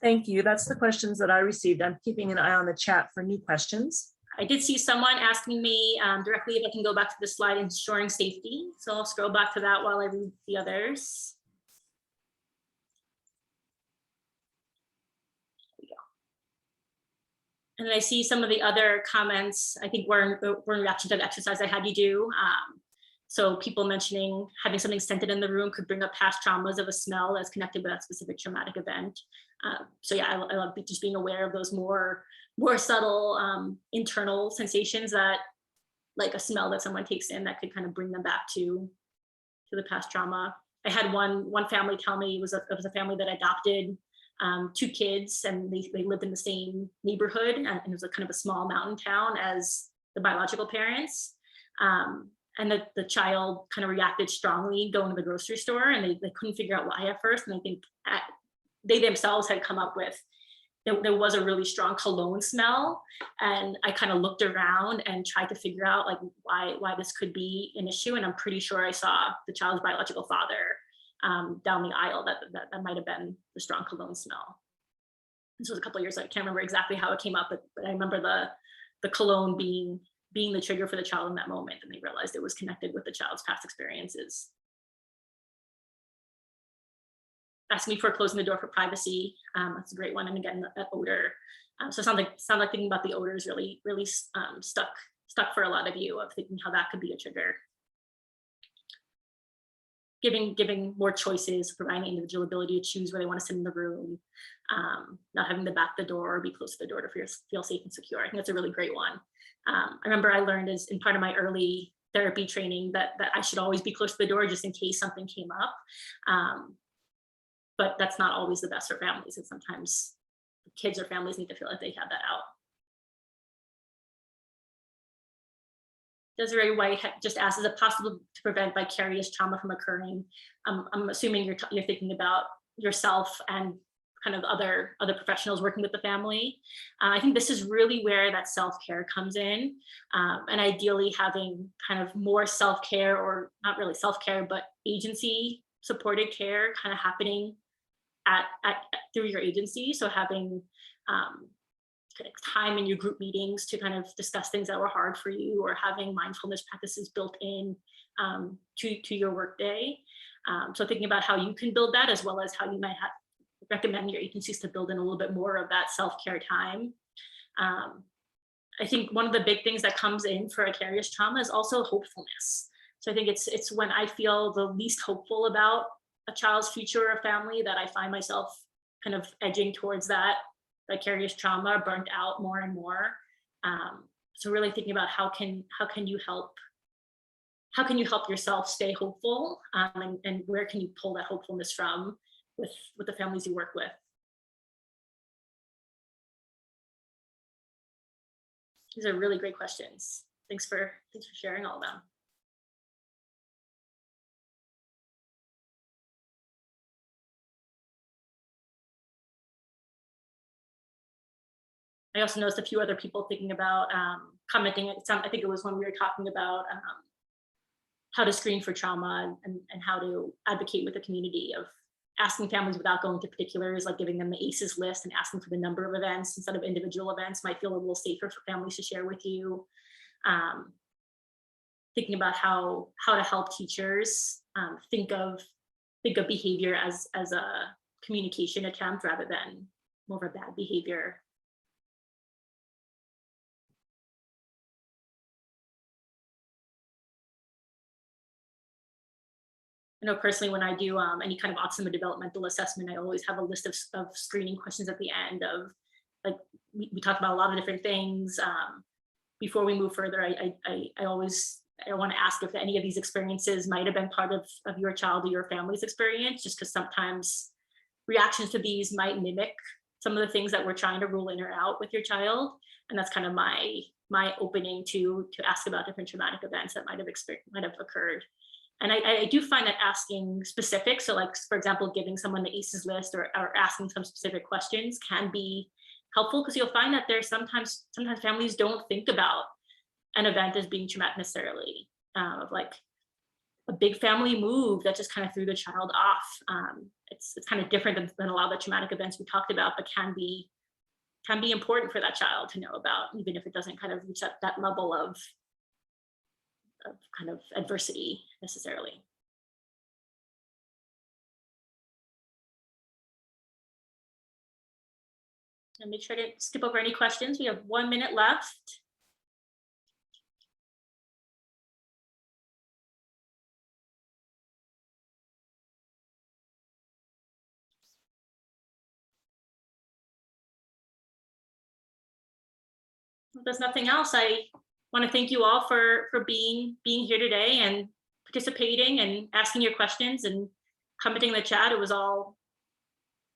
Thank you. That's the questions that I received. I'm keeping an eye on the chat for new questions. I did see someone asking me directly if I can go back to the slide ensuring safety. So I'll scroll back to that while I read the others. And I see some of the other comments, I think were in reaction to the exercise I had you do. So people mentioning having something scented in the room could bring up past traumas of a smell that's connected with that specific traumatic event. So yeah, I love just being aware of those more subtle internal sensations, that like a smell that someone takes in that could kind of bring them back to the past trauma. I had one family tell me it was a family that adopted 2 kids, and they lived in the same neighborhood, and it was a kind of a small mountain town as the biological parents. the child kind of reacted strongly going to the grocery store, and they couldn't figure out why at first. And I think they themselves had come up with, there was a really strong cologne smell. And I kind of looked around and tried to figure out like why this could be an issue. And I'm pretty sure I saw the child's biological father down the aisle that might have been the strong cologne smell. This was a couple of years ago. I can't remember exactly how it came up, but I remember the cologne being the trigger for the child in that moment, and they realized it was connected with the child's past experiences. Asking me for closing the door for privacy. That's a great one. And again, that odor. So it sounds like thinking about the odor is really stuck for a lot of you, of thinking how that could be a trigger. Giving more choices, providing individual ability to choose where they want to sit in the room, not having to back the door or be close to the door to feel safe and secure. I think that's a really great one. I remember I learned as in part of my early therapy training that I should always be close to the door just in case something came up. But that's not always the best for families, and sometimes kids or families need to feel like they have that out. Desiree White just asked, is it possible to prevent vicarious trauma from occurring? I'm assuming you're thinking about yourself and kind of other professionals working with the family. I think this is really where that self-care comes in, and ideally having kind of more self-care, or not really self-care, but agency supported care kind of happening through your agency. So having time in your group meetings to kind of discuss things that were hard for you, or having mindfulness practices built in to your workday. So thinking about how you can build that, as well as how you might recommend your agencies to build in a little bit more of that self-care time. I think one of the big things that comes in for vicarious trauma is also hopefulness. So I think it's when I feel the least hopeful about a child's future or family that I find myself kind of edging towards that vicarious trauma, burnt out more and more. So really thinking about how can you help yourself stay hopeful, and where can you pull that hopefulness from with the families you work with. These are really great questions. Thanks for sharing all of them. I also noticed a few other people thinking about commenting. I think it was when we were talking about how to screen for trauma, and how to advocate with the community, of asking families without going to particulars, like giving them the ACEs list and asking for the number of events instead of individual events might feel a little safer for families to share with you. Thinking about how to help teachers think of behavior as a communication attempt rather than more of a bad behavior. I know personally, when I do any kind of autism or developmental assessment, I always have a list of screening questions at the end of, like, we talked about a lot of different things. Before we move further, I want to ask if any of these experiences might have been part of your child or your family's experience, just because sometimes reactions to these might mimic some of the things that we're trying to rule in or out with your child. And that's kind of my opening to ask about different traumatic events that might have occurred. And I do find that asking specifics, so like, for example, giving someone the ACEs list or asking some specific questions can be helpful, because you'll find that there's sometimes families don't think about an event as being traumatic necessarily, of like a big family move that just kind of threw the child off. It's kind of different than a lot of the traumatic events we talked about, but can be important for that child to know about, even if it doesn't kind of reach that level of kind of adversity necessarily. Let me try to skip over any questions. We have 1 minute left. If there's nothing else, I want to thank you all for being here today and participating and asking your questions and commenting in the chat. It was all,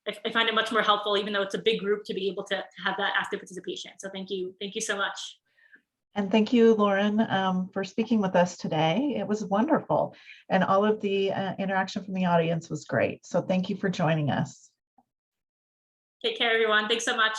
I find it much more helpful, even though it's a big group, to be able to have that active participation. So thank you so much. And thank you, Lauren, for speaking with us today. It was wonderful. And all of the interaction from the audience was great. So thank you for joining us. Take care, everyone. Thanks so much.